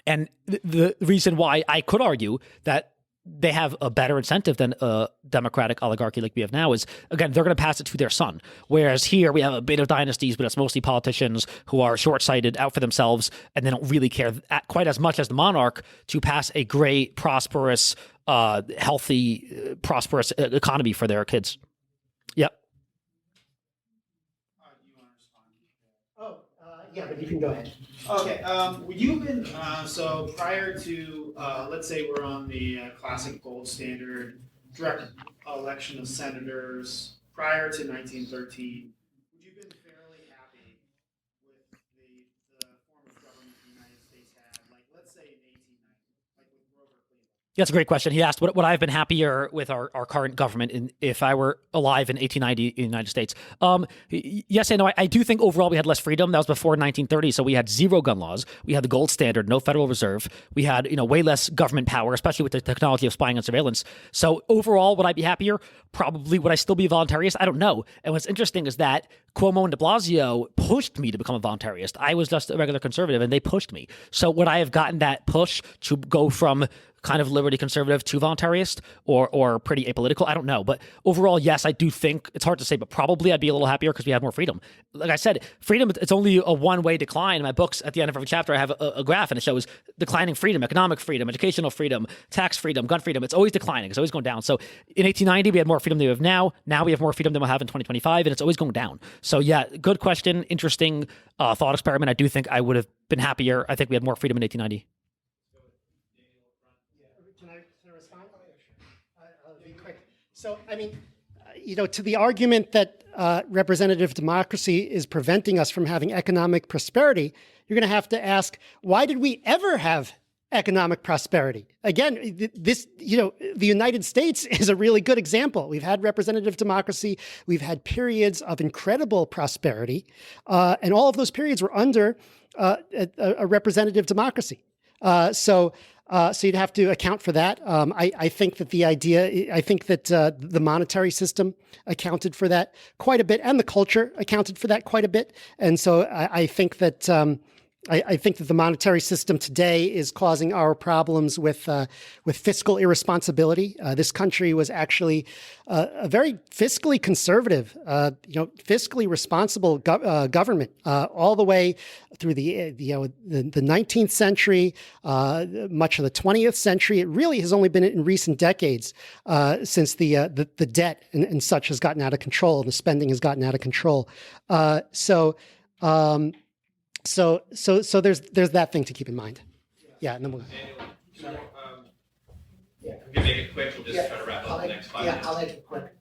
And the reason why I could argue that they have a better incentive than a democratic oligarchy like we have now is, again, they're going to pass it to their son. Whereas here we have a bit of dynasties, but it's mostly politicians who are short-sighted, out for themselves, and they don't really care quite as much as the monarch to pass a great, prosperous, healthy, prosperous economy for their kids. Yep. You want to respond? Yeah, but you can go ahead. Okay, you've been, so prior to, let's say we're on the classic gold standard, direct election of senators, prior to 1913, would you have been fairly happy with the form of government the United States had, like, let's say in 1890, like with Grover Cleveland? That's a great question. He asked what I've been happier with our current government if I were alive in 1890 in the United States. Yes and no. I do think overall we had less freedom. That was before 1930, so we had zero gun laws. We had the gold standard, no Federal Reserve. We had way less government power, especially with the technology of spying and surveillance. So overall, would I be happier? Probably. Would I still be a voluntarist? I don't know. And what's interesting is that Cuomo and de Blasio pushed me to become a voluntarist. I was just a regular conservative, and they pushed me. So would I have gotten that push to go from kind of liberty conservative to voluntarist or pretty apolitical? I don't know. But overall, yes, I do think it's hard to say, but probably I'd be a little happier because we have more freedom. Like I said, freedom, it's only a one-way decline. In my books, at the end of every chapter, I have a graph and it shows declining freedom, economic freedom, educational freedom, tax freedom, gun freedom. It's always declining. It's always going down. So in 1890, we had more freedom than we have now. Now we have more freedom than we'll have in 2025, and it's always going down. So yeah, good question. Interesting thought experiment. I do think I would have been happier. I think we had more freedom in 1890. Can I respond? I'll be quick. So, I mean, to the argument that representative democracy is preventing us from having economic prosperity, you're going to have to ask, why did we ever have economic prosperity? Again, the United States is a really good example. We've had representative democracy. We've had periods of incredible prosperity. And all of those periods were under a representative democracy. So you'd have to account for that. I think that the monetary system accounted for that quite a bit, and the culture accounted for that quite a bit. And so I think that the monetary system today is causing our problems with fiscal irresponsibility. This country was actually a very fiscally conservative, fiscally responsible government all the way through the 19th century, much of the 20th century. It really has only been in recent decades since the debt and such has gotten out of control, and the spending has gotten out of control. So there's that thing to keep in mind. Yeah, and then we'll. We can make it quick. We'll just try to wrap up the next 5 minutes. I'll make it quick.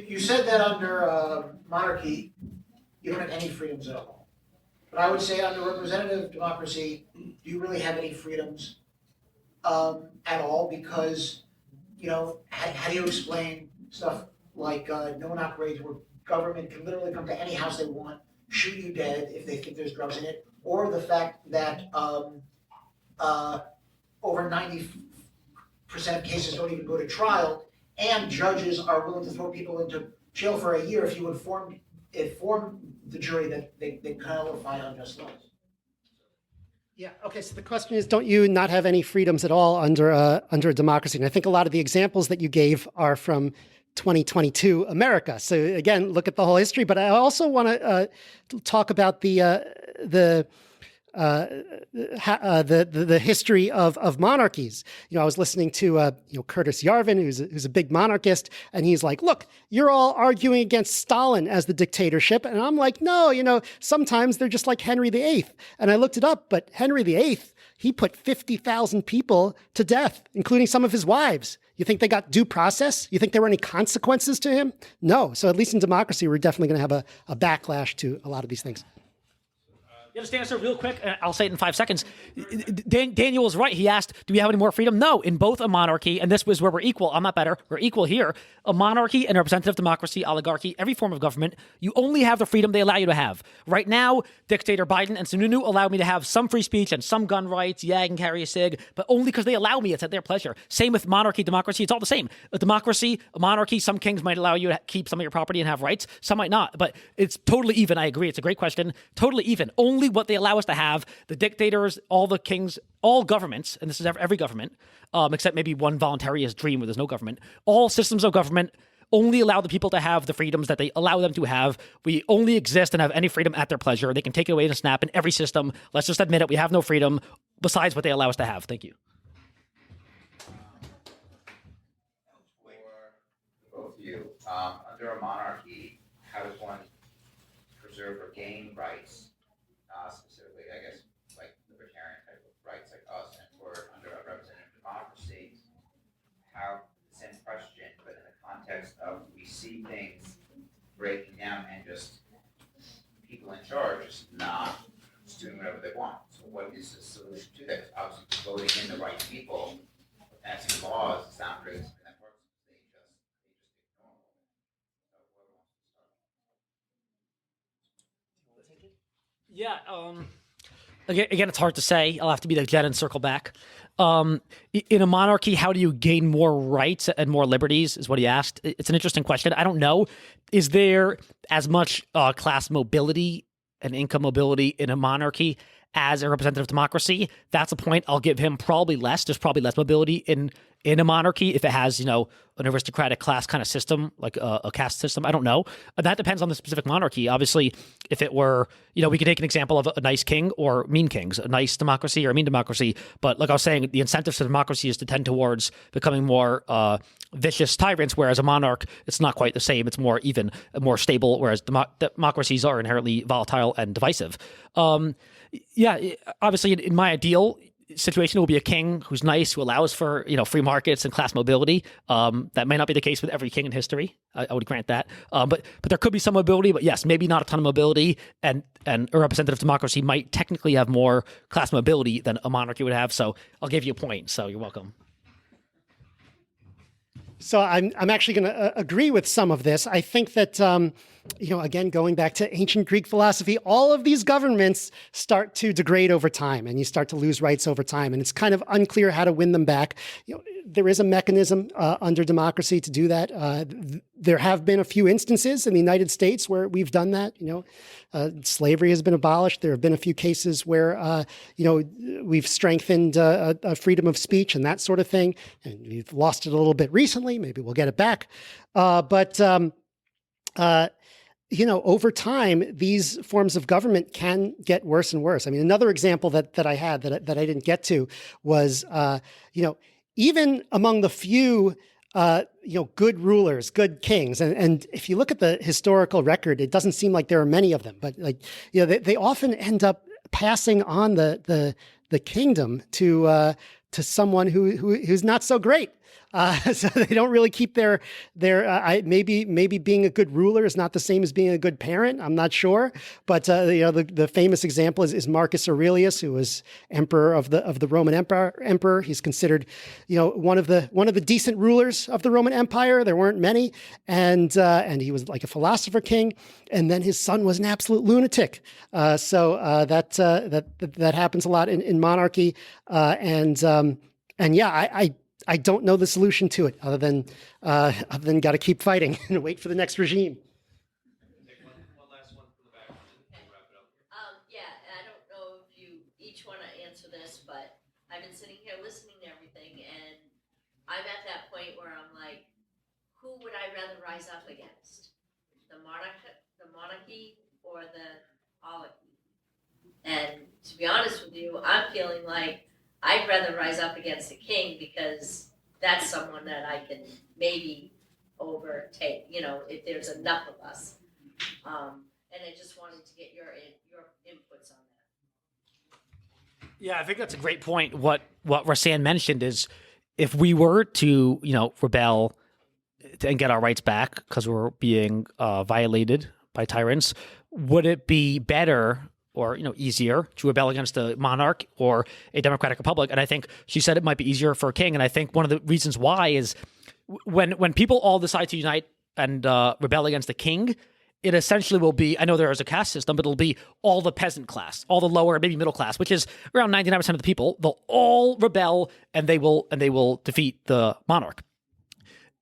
You said that under monarchy, you don't have any freedoms at all. But I would say under representative democracy, do you really have any freedoms at all? Because, how do you explain stuff like no-knock raids where government can literally come to any house they want, shoot you dead if they think there's drugs in it, or the fact that over 90% of cases don't even go to trial, and judges are willing to throw people into jail for a year if you inform the jury that they nullify unjust laws. Yeah. Okay. So the question is, don't you not have any freedoms at all under a democracy? And I think a lot of the examples that you gave are from 2022 America. So again, look at the whole history. But I also want to talk about the history of monarchies. I was listening to Curtis Yarvin, who's a big monarchist, and he's like, "Look, you're all arguing against Stalin as the dictatorship," and I'm like, "No, sometimes they're just like Henry VIII." And I looked it up, but Henry VIII, he put 50,000 people to death, including some of his wives. You think they got due process? You think there were any consequences to him? No. So at least in democracy, we're definitely going to have a backlash to a lot of these things. You understand, sir, real quick? I'll say it in 5 seconds. Daniel was right. He asked, do we have any more freedom? No. In both a monarchy, and this was where we're equal. I'm not better. We're equal here. A monarchy and a representative democracy, oligarchy, every form of government, you only have the freedom they allow you to have. Right now, dictator Biden and Sununu allow me to have some free speech and some gun rights. Yeah, I can carry a cig, but only because they allow me. It's at their pleasure. Same with monarchy, democracy. It's all the same. A democracy, a monarchy, some kings might allow you to keep some of your property and have rights. Some might not, but it's totally even. I agree. It's a great question. Totally even. Only what they allow us to have. The dictators, all the kings, all governments, and this is every government, except maybe one voluntarist dream where there's no government, all systems of government only allow the people to have the freedoms that they allow them to have. We only exist and have any freedom at their pleasure. They can take it away in a snap in every system. Let's just admit it. We have no freedom besides what they allow us to have. Thank you. For both of you, under a monarchy, how does one preserve or gain rights? Specifically, I guess, like libertarian type of rights like us, and or under a representative democracy, how, same question, but in the context of we see things breaking down and just people in charge just doing whatever they want. So what is the solution to that? Obviously, voting in the right people, passing laws to stop race, and then they just ignore them. So whoever wants to start. Yeah. Again, it's hard to say. I'll have to be the Jen and circle back. In a monarchy, how do you gain more rights and more liberties, is what he asked. It's an interesting question. I don't know. Is there as much class mobility and income mobility in a monarchy as a representative democracy? That's a point I'll give him. Probably less. There's probably less mobility in a monarchy if it has, an aristocratic class kind of system, like a caste system. I don't know. That depends on the specific monarchy. Obviously, if it were, we could take an example of a nice king or mean kings, a nice democracy or a mean democracy. But like I was saying, the incentives to democracy is to tend towards becoming more vicious tyrants, whereas a monarch, it's not quite the same. It's more even, more stable, whereas democracies are inherently volatile and divisive. Obviously, in my ideal situation, it will be a king who's nice, who allows for free markets and class mobility. That may not be the case with every king in history. I would grant that. But there could be some mobility. But yes, maybe not a ton of mobility. And a representative democracy might technically have more class mobility than a monarchy would have. So I'll give you a point. So you're welcome. So I'm actually going to agree with some of this. I think that, again, going back to ancient Greek philosophy, all of these governments start to degrade over time, and you start to lose rights over time. And it's kind of unclear how to win them back. There is a mechanism under democracy to do that. There have been a few instances in the United States where we've done that. Slavery has been abolished. There have been a few cases where, we've strengthened freedom of speech and that sort of thing. And we've lost it a little bit recently. Maybe we'll get it back. But over time, these forms of government can get worse and worse. I mean, another example that I had that I didn't get to was, even among the few, good rulers, good kings, and if you look at the historical record, it doesn't seem like there are many of them. But they often end up passing on the kingdom to someone who's not so great. So they don't really keep their maybe being a good ruler is not the same as being a good parent. I'm not sure, but the famous example is Marcus Aurelius, who was emperor of the Roman Emperor. He's considered one of the decent rulers of the Roman Empire. There weren't many, and he was like a philosopher king. And then his son was an absolute lunatic. So that happens a lot in monarchy, I don't know the solution to it other than got to keep fighting and wait for the next regime. Take one last one from the back and we'll wrap it up. I don't know if you each want to answer this, but I've been sitting here listening to everything, and I'm at that point where I'm like, who would I rather rise up against? The monarchy or the oligarchy? And to be honest with you, I'm feeling like I'd rather rise up against the king because that's someone that I can maybe overtake, if there's enough of us. And I just wanted to get your inputs on that. Yeah, I think that's a great point. What Rasan mentioned is if we were to, rebel and get our rights back because we're being violated by tyrants, would it be better or easier to rebel against a monarch or a democratic republic? And I think she said it might be easier for a king. And I think one of the reasons why is when people all decide to unite and rebel against the king, it essentially will be, I know there is a caste system, but it'll be all the peasant class, all the lower, maybe middle class, which is around 99% of the people. They'll all rebel and they will defeat the monarch.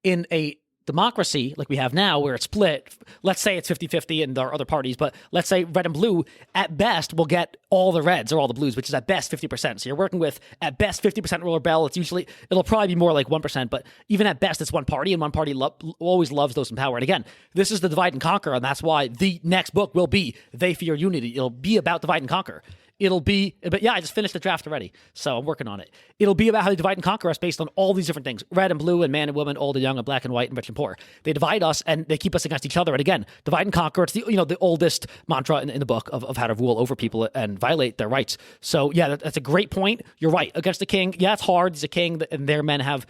In a democracy like we have now, where it's split, let's say it's 50-50 and there are other parties, but let's say red and blue at best will get all the reds or all the blues, which is at best 50%. So you're working with at best 50% will rebel. It'll probably be more like 1%, but even at best it's one party, and one party always loves those in power. And again, this is the divide and conquer, and that's why the next book will be They Fear Unity. It'll be about divide and conquer. But I just finished the draft already, so I'm working on it. It'll be about how they divide and conquer us based on all these different things: red and blue, and man and woman, old and young, and black and white, and rich and poor. They divide us and they keep us against each other. And again, divide and conquer. It's the oldest mantra in the book of how to rule over people and violate their rights. So yeah, that's a great point. You're right. Against the king, yeah, it's hard. He's a king, and their men have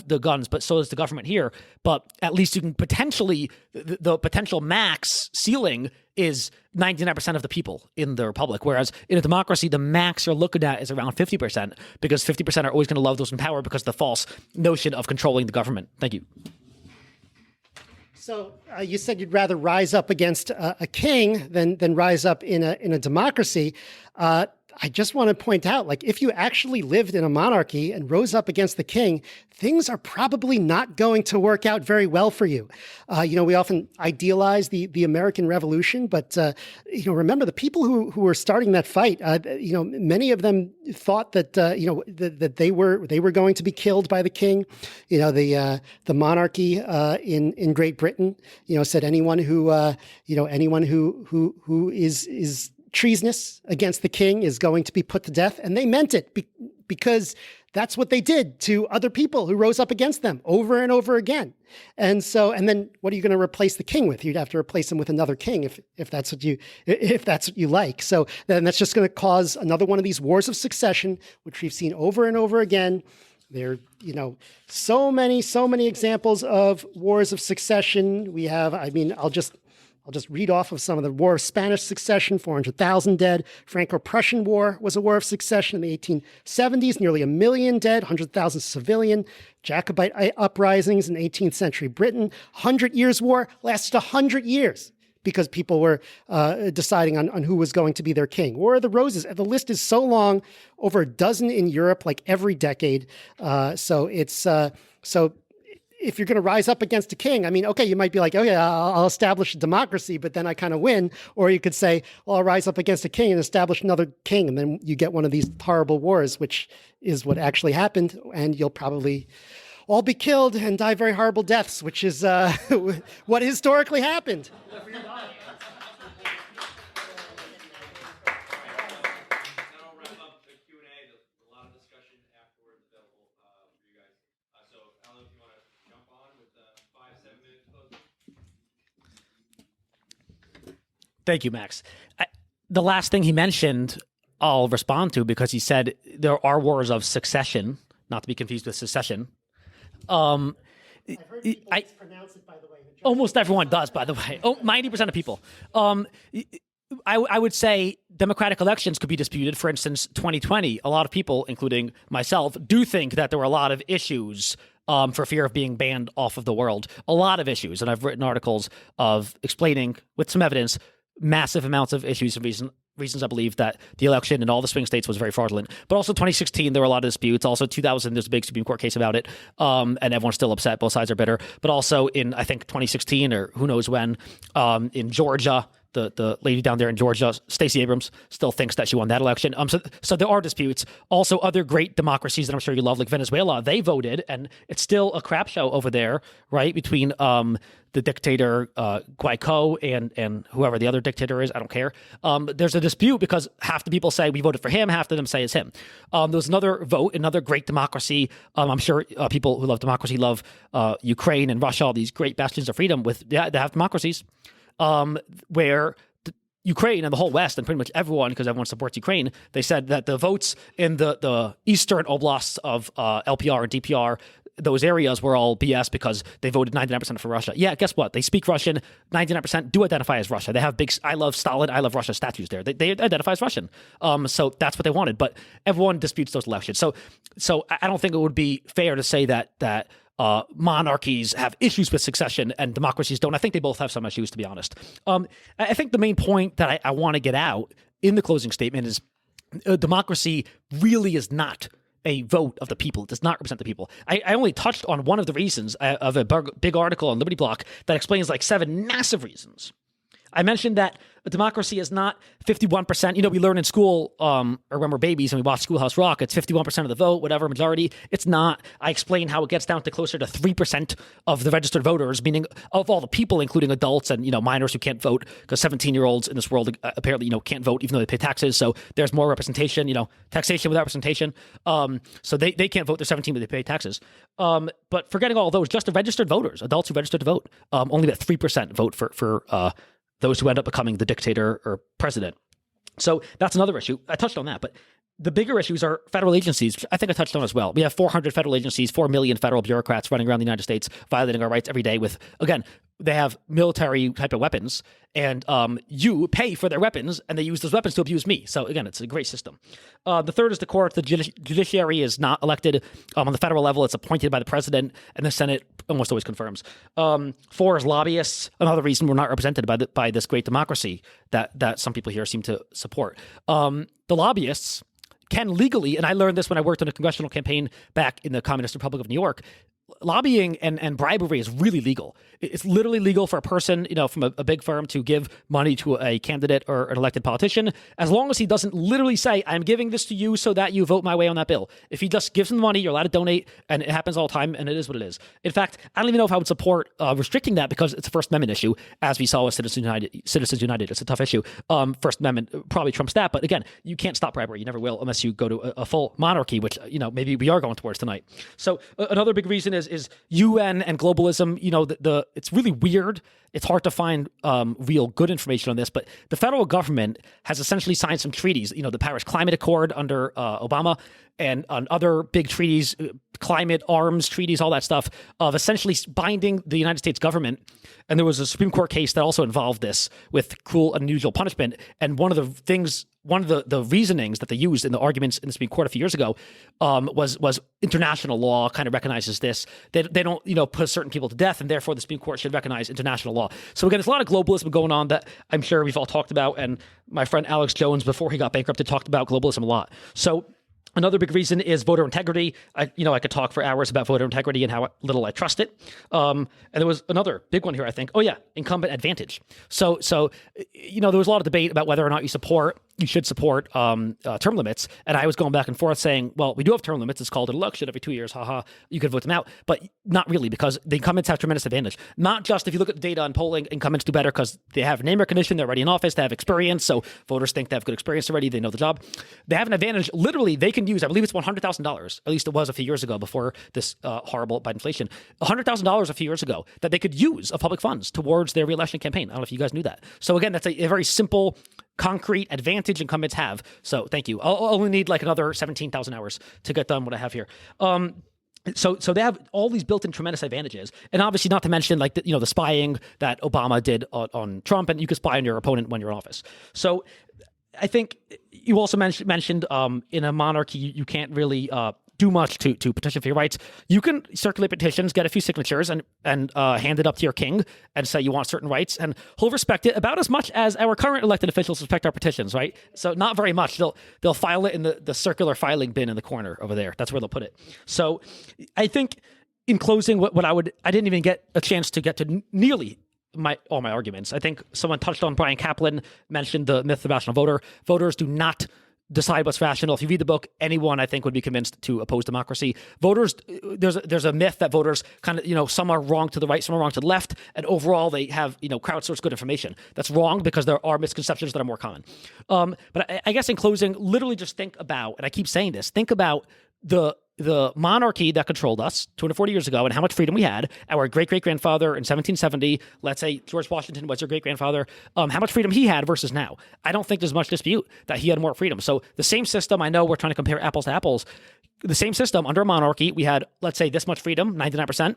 the guns, but so does the government here. But at least you can potentially the potential max ceiling is 99% of the people in the republic, whereas in a democracy, the max you're looking at is around 50%, because 50% are always going to love those in power because of the false notion of controlling the government. Thank you. So you said you'd rather rise up against a king than rise up in a democracy. I just want to point out, like, if you actually lived in a monarchy and rose up against the king, things are probably not going to work out very well for you. We often idealize the American Revolution, but remember the people who were starting that fight. Many of them thought that that they were going to be killed by the king. The monarchy in Great Britain, said anyone who is treasonous against the king is going to be put to death. And they meant it because that's what they did to other people who rose up against them over and over again. And then what are you going to replace the king with? You'd have to replace him with another king if that's what you like. So then that's just going to cause another one of these wars of succession, which we've seen over and over again. There, so many examples of wars of succession. We have, I'll just read off of some of the War of Spanish Succession, 400,000 dead. Franco-Prussian War was a war of succession in the 1870s, nearly 1 million dead, 100,000 civilian. Jacobite uprisings in 18th century Britain. 100 Years' War lasted 100 years because people were deciding on who was going to be their king. War of the Roses, the list is so long, over a dozen in Europe, like every decade. So if you're going to rise up against a king, okay, you might be like, okay, I'll establish a democracy, but then I kind of win. Or you could say, well, I'll rise up against a king and establish another king. And then you get one of these horrible wars, which is what actually happened. And you'll probably all be killed and die very horrible deaths, which is what historically happened. Thank you, Max. The last thing he mentioned, I'll respond to, because he said there are wars of succession, not to be confused with secession. I've heard people mispronounce it, by the way. Almost everyone does, by the way. 90% of people. I would say democratic elections could be disputed. For instance, 2020, a lot of people, including myself, do think that there were a lot of issues for fear of being banned off of the world. A lot of issues. And I've written articles of explaining, with some evidence, massive amounts of issues and reasons I believe that the election in all the swing states was very fraudulent. But also 2016, there were a lot of disputes. Also 2000, there's a big Supreme Court case about it. And everyone's still upset. Both sides are bitter. But also in, I think, 2016 or who knows when, in Georgia, the lady down there in Georgia, Stacey Abrams, still thinks that she won that election. So there are disputes. Also, other great democracies that I'm sure you love, like Venezuela, they voted, and it's still a crap show over there, right? Between the dictator Guaido and whoever the other dictator is, I don't care. There's a dispute because half the people say we voted for him, half of them say it's him. There was another vote, another great democracy. I'm sure people who love democracy love Ukraine and Russia, all these great bastions of freedom. They have democracies. Where Ukraine and the whole West and pretty much everyone, because everyone supports Ukraine, they said that the votes in the eastern oblasts of LPR and DPR, those areas were all BS because they voted 99% for Russia. Yeah, guess what? They speak Russian. 99% do identify as Russia. They have big I love Stalin, I love Russia statues there. They identify as Russian. So that's what they wanted. But everyone disputes those elections. So I don't think it would be fair to say that monarchies have issues with succession and democracies don't. I think they both have some issues, to be honest. I think the main point that I want to get out in the closing statement is democracy really is not a vote of the people. It does not represent the people. I only touched on one of the reasons of a big article on Liberty Block that explains like 7 massive reasons. I mentioned that a democracy is not 51%. We learn in school, or when we're babies and we watch Schoolhouse Rock, it's 51% of the vote, whatever, majority. It's not. I explain how it gets down to closer to 3% of the registered voters, meaning of all the people, including adults and, minors who can't vote, because 17-year-olds in this world apparently, can't vote even though they pay taxes. So there's more representation, taxation without representation. So they can't vote. They're 17, but they pay taxes. But forgetting all those, just the registered voters, adults who registered to vote, only about 3% vote for those who end up becoming the dictator or president. So that's another issue. I touched on that, but the bigger issues are federal agencies, which I think I touched on as well. We have 400 federal agencies, 4 million federal bureaucrats running around the United States, violating our rights every day with, again, they have military type of weapons, and you pay for their weapons, and they use those weapons to abuse me. So again, it's a great system. The third is the court. The judiciary is not elected on the federal level. It's appointed by the president, and the Senate almost always confirms. Four is lobbyists. Another reason we're not represented by this great democracy that some people here seem to support. The lobbyists can legally, and I learned this when I worked on a congressional campaign back in the Communist Republic of New York, lobbying and bribery is really legal. It's literally legal for a person, from a big firm to give money to a candidate or an elected politician, as long as he doesn't literally say, I'm giving this to you so that you vote my way on that bill. If he just gives them the money, you're allowed to donate, and it happens all the time, and it is what it is. In fact, I don't even know if I would support restricting that, because it's a First Amendment issue, as we saw with Citizens United. It's a tough issue. First Amendment probably trumps that, but again, you can't stop bribery. You never will, unless you go to a full monarchy, which, maybe we are going towards tonight. So another big reason is UN and globalism. It's really weird. It's hard to find real good information on this, but the federal government has essentially signed some treaties. The Paris Climate Accord under Obama, and on other big treaties, climate arms treaties, all that stuff, of essentially binding the United States government. And there was a Supreme Court case that also involved this with cruel and unusual punishment. And one of the reasonings that they used in the arguments in the Supreme Court a few years ago was international law kind of recognizes this. They don't put certain people to death, and therefore the Supreme Court should recognize international law. So again, there's a lot of globalism going on that I'm sure we've all talked about, and my friend Alex Jones, before he got bankrupted, talked about globalism a lot. So another big reason is voter integrity. I could talk for hours about voter integrity and how little I trust it. And there was another big one here, I think. Oh yeah, incumbent advantage. So there was a lot of debate about whether or not you should support term limits. And I was going back and forth saying, well, we do have term limits. It's called an election every 2 years. Haha, you could vote them out. But not really, because the incumbents have tremendous advantage. Not just if you look at the data on polling, incumbents do better because they have name recognition, they're already in office, they have experience. So voters think they have good experience already, they know the job. They have an advantage. Literally, they can use, I believe it's $100,000. At least it was a few years ago before this horrible Biden inflation. $100,000 a few years ago that they could use of public funds towards their reelection campaign. I don't know if you guys knew that. So again, that's a very simple, concrete advantage incumbents have. So thank you. I'll only need like another 17,000 hours to get done what I have here. So they have all these built-in tremendous advantages, and obviously not to mention like the spying that Obama did on Trump, and you can spy on your opponent when you're in office. So I think you also mentioned in a monarchy you can't really do much to petition for your rights. You can circulate petitions, get a few signatures, and hand it up to your king and say you want certain rights, and he'll respect it about as much as our current elected officials respect our petitions, right? So not very much. They'll file it in the circular filing bin in the corner over there. That's where they'll put it. So I think in closing, I didn't even get a chance to get to nearly all my arguments. I think someone touched on Brian Kaplan, mentioned the myth of rational voter. Voters do not decide what's rational. If you read the book, anyone I think would be convinced to oppose democracy. Voters, there's a myth that voters kind of, some are wrong to the right, some are wrong to the left, and overall they have, crowdsourced good information. That's wrong because there are misconceptions that are more common. But I guess in closing, literally just think about, and I keep saying this, think about the monarchy that controlled us 240 years ago and how much freedom we had. Our great-great-grandfather in 1770, let's say George Washington was your great-grandfather, how much freedom he had versus now. I don't think there's much dispute that he had more freedom. So the same system, I know we're trying to compare apples to apples, the same system under a monarchy, we had, let's say, this much freedom, 99%,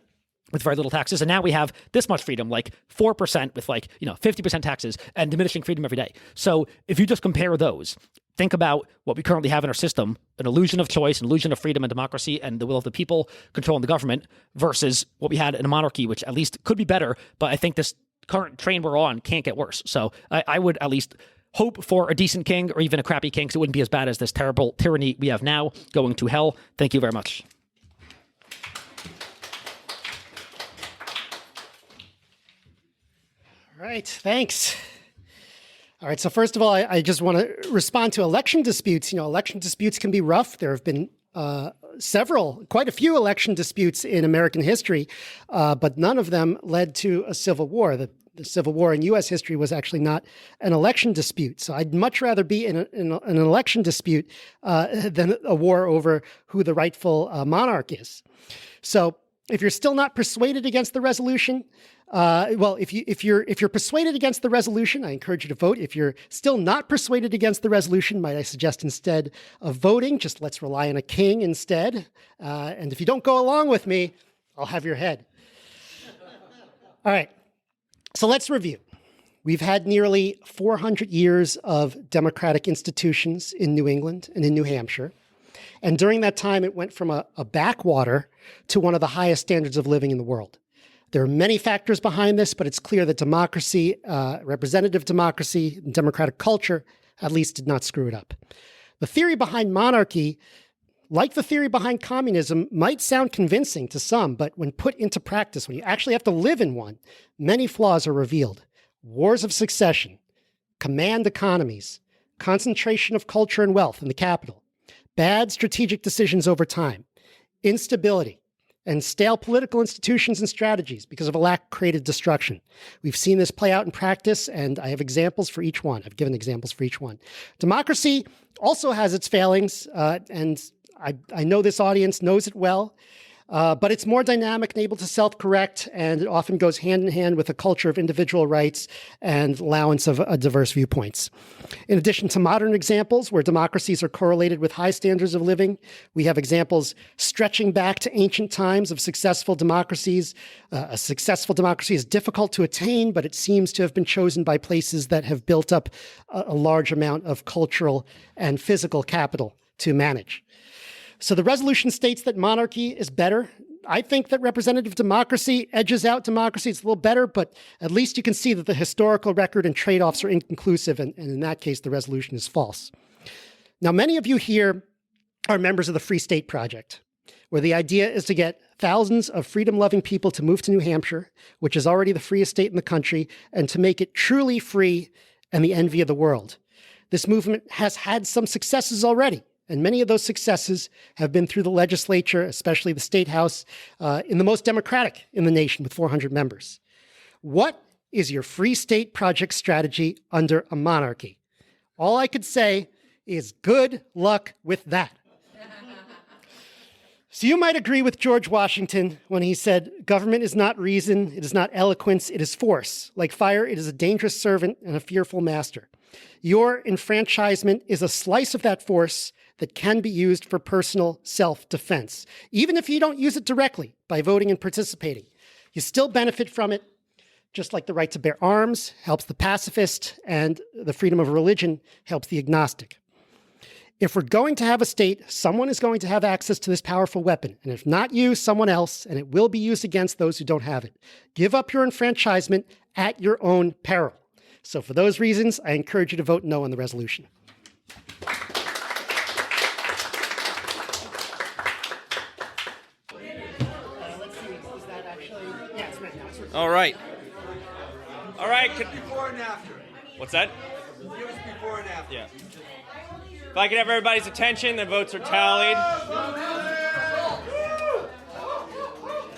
with very little taxes, and now we have this much freedom, like 4% with 50% taxes, and diminishing freedom every day. So if you just compare those, think about what we currently have in our system, an illusion of choice, an illusion of freedom and democracy and the will of the people controlling the government, versus what we had in a monarchy, which at least could be better, but I think this current train we're on can't get worse. So I would at least hope for a decent king or even a crappy king, because it wouldn't be as bad as this terrible tyranny we have now going to hell. Thank you very much. All right, thanks. All right, so first of all, I just want to respond to election disputes. Election disputes can be rough. There have been quite a few election disputes in American history, but none of them led to a civil war. The Civil War in U.S. history was actually not an election dispute. So I'd much rather be in an election dispute than a war over who the rightful monarch is. So if you're still not persuaded against the resolution, if you're persuaded against the resolution, I encourage you to vote. If you're still not persuaded against the resolution, might I suggest instead of voting, just let's rely on a king instead. And if you don't go along with me, I'll have your head. All right. So let's review. We've had nearly 400 years of democratic institutions in New England and in New Hampshire. And during that time, it went from a backwater to one of the highest standards of living in the world. There are many factors behind this, but it's clear that democracy, representative democracy, and democratic culture, at least did not screw it up. The theory behind monarchy, like the theory behind communism, might sound convincing to some, but when put into practice, when you actually have to live in one, many flaws are revealed. Wars of succession, command economies, concentration of culture and wealth in the capital, bad strategic decisions over time, instability, and stale political institutions and strategies because of a lack of creative destruction. We've seen this play out in practice, and I have examples for each one. I've given examples for each one. Democracy also has its failings, and I know this audience knows it well, but it's more dynamic and able to self-correct, and it often goes hand in hand with a culture of individual rights and allowance of diverse viewpoints. In addition to modern examples where democracies are correlated with high standards of living, we have examples stretching back to ancient times of successful democracies. A successful democracy is difficult to attain, but it seems to have been chosen by places that have built up a large amount of cultural and physical capital to manage. So the resolution states that monarchy is better. I think that representative democracy edges out democracy. It's a little better, but at least you can see that the historical record and trade-offs are inconclusive, and in that case, the resolution is false. Now, many of you here are members of the Free State Project, where the idea is to get thousands of freedom-loving people to move to New Hampshire, which is already the freest state in the country, and to make it truly free and the envy of the world. This movement has had some successes already. And many of those successes have been through the legislature, especially the state house, in the most democratic in the nation with 400 members. What is your Free State Project strategy under a monarchy? All I could say is good luck with that. So you might agree with George Washington when he said, government is not reason, it is not eloquence, it is force. Like fire, it is a dangerous servant and a fearful master. Your enfranchisement is a slice of that force that can be used for personal self-defense. Even if you don't use it directly by voting and participating, you still benefit from it, just like the right to bear arms helps the pacifist and the freedom of religion helps the agnostic. If we're going to have a state, someone is going to have access to this powerful weapon. And if not you, someone else, and it will be used against those who don't have it. Give up your enfranchisement at your own peril. So for those reasons, I encourage you to vote no on the resolution. All right. All right. Before and after. What's that? Give us before and after. Yeah. If I could have everybody's attention, the votes are tallied.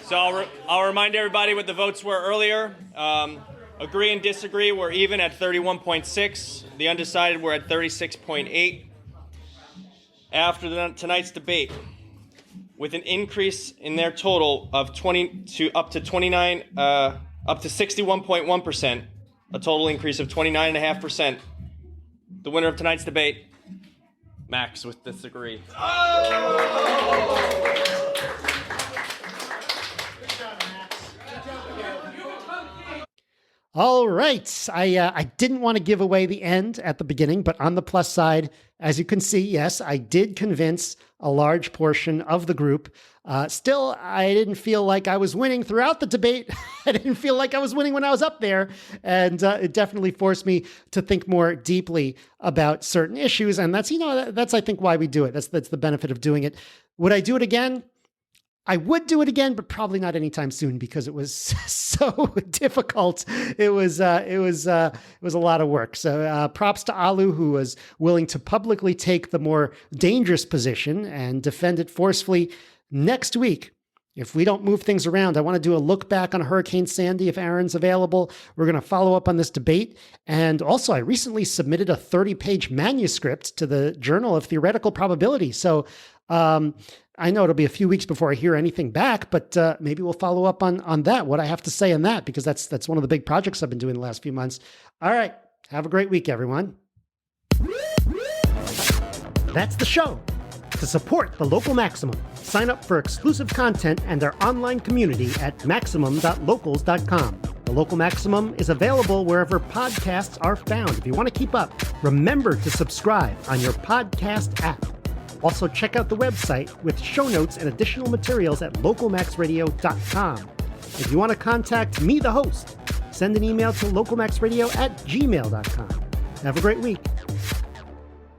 So I'll remind everybody what the votes were earlier. Agree and disagree were even at 31.6. The undecided were at 36.8. After tonight's debate, with an increase in their total of 20 to up to 29, up to 61.1%, a total increase of 29.5%. The winner of tonight's debate, Max with disagree. All right. I didn't want to give away the end at the beginning, but on the plus side, as you can see, yes, I did convince a large portion of the group. Still, I didn't feel like I was winning throughout the debate. I didn't feel like I was winning when I was up there. And it definitely forced me to think more deeply about certain issues. And that's, that's, I think, why we do it. That's the benefit of doing it. Would I do it again? I would do it again, but probably not anytime soon because it was so difficult. It was a lot of work. So props to Alu, who was willing to publicly take the more dangerous position and defend it forcefully. Next week, if we don't move things around, I want to do a look back on Hurricane Sandy if Aaron's available. We're going to follow up on this debate. And also, I recently submitted a 30-page manuscript to the Journal of Theoretical Probability. So I know it'll be a few weeks before I hear anything back, but maybe we'll follow up on that, what I have to say on that, because that's one of the big projects I've been doing the last few months. All right. Have a great week, everyone. That's the show. To support the local Maximum, sign up for exclusive content and our online community at maximum.locals.com. The Local Maximum is available wherever podcasts are found. If you want to keep up, remember to subscribe on your podcast app. Also, check out the website with show notes and additional materials at localmaxradio.com. If you want to contact me, the host, send an email to localmaxradio@gmail.com. Have a great week.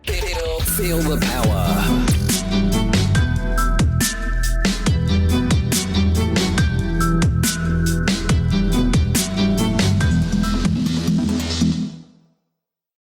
Feel the power.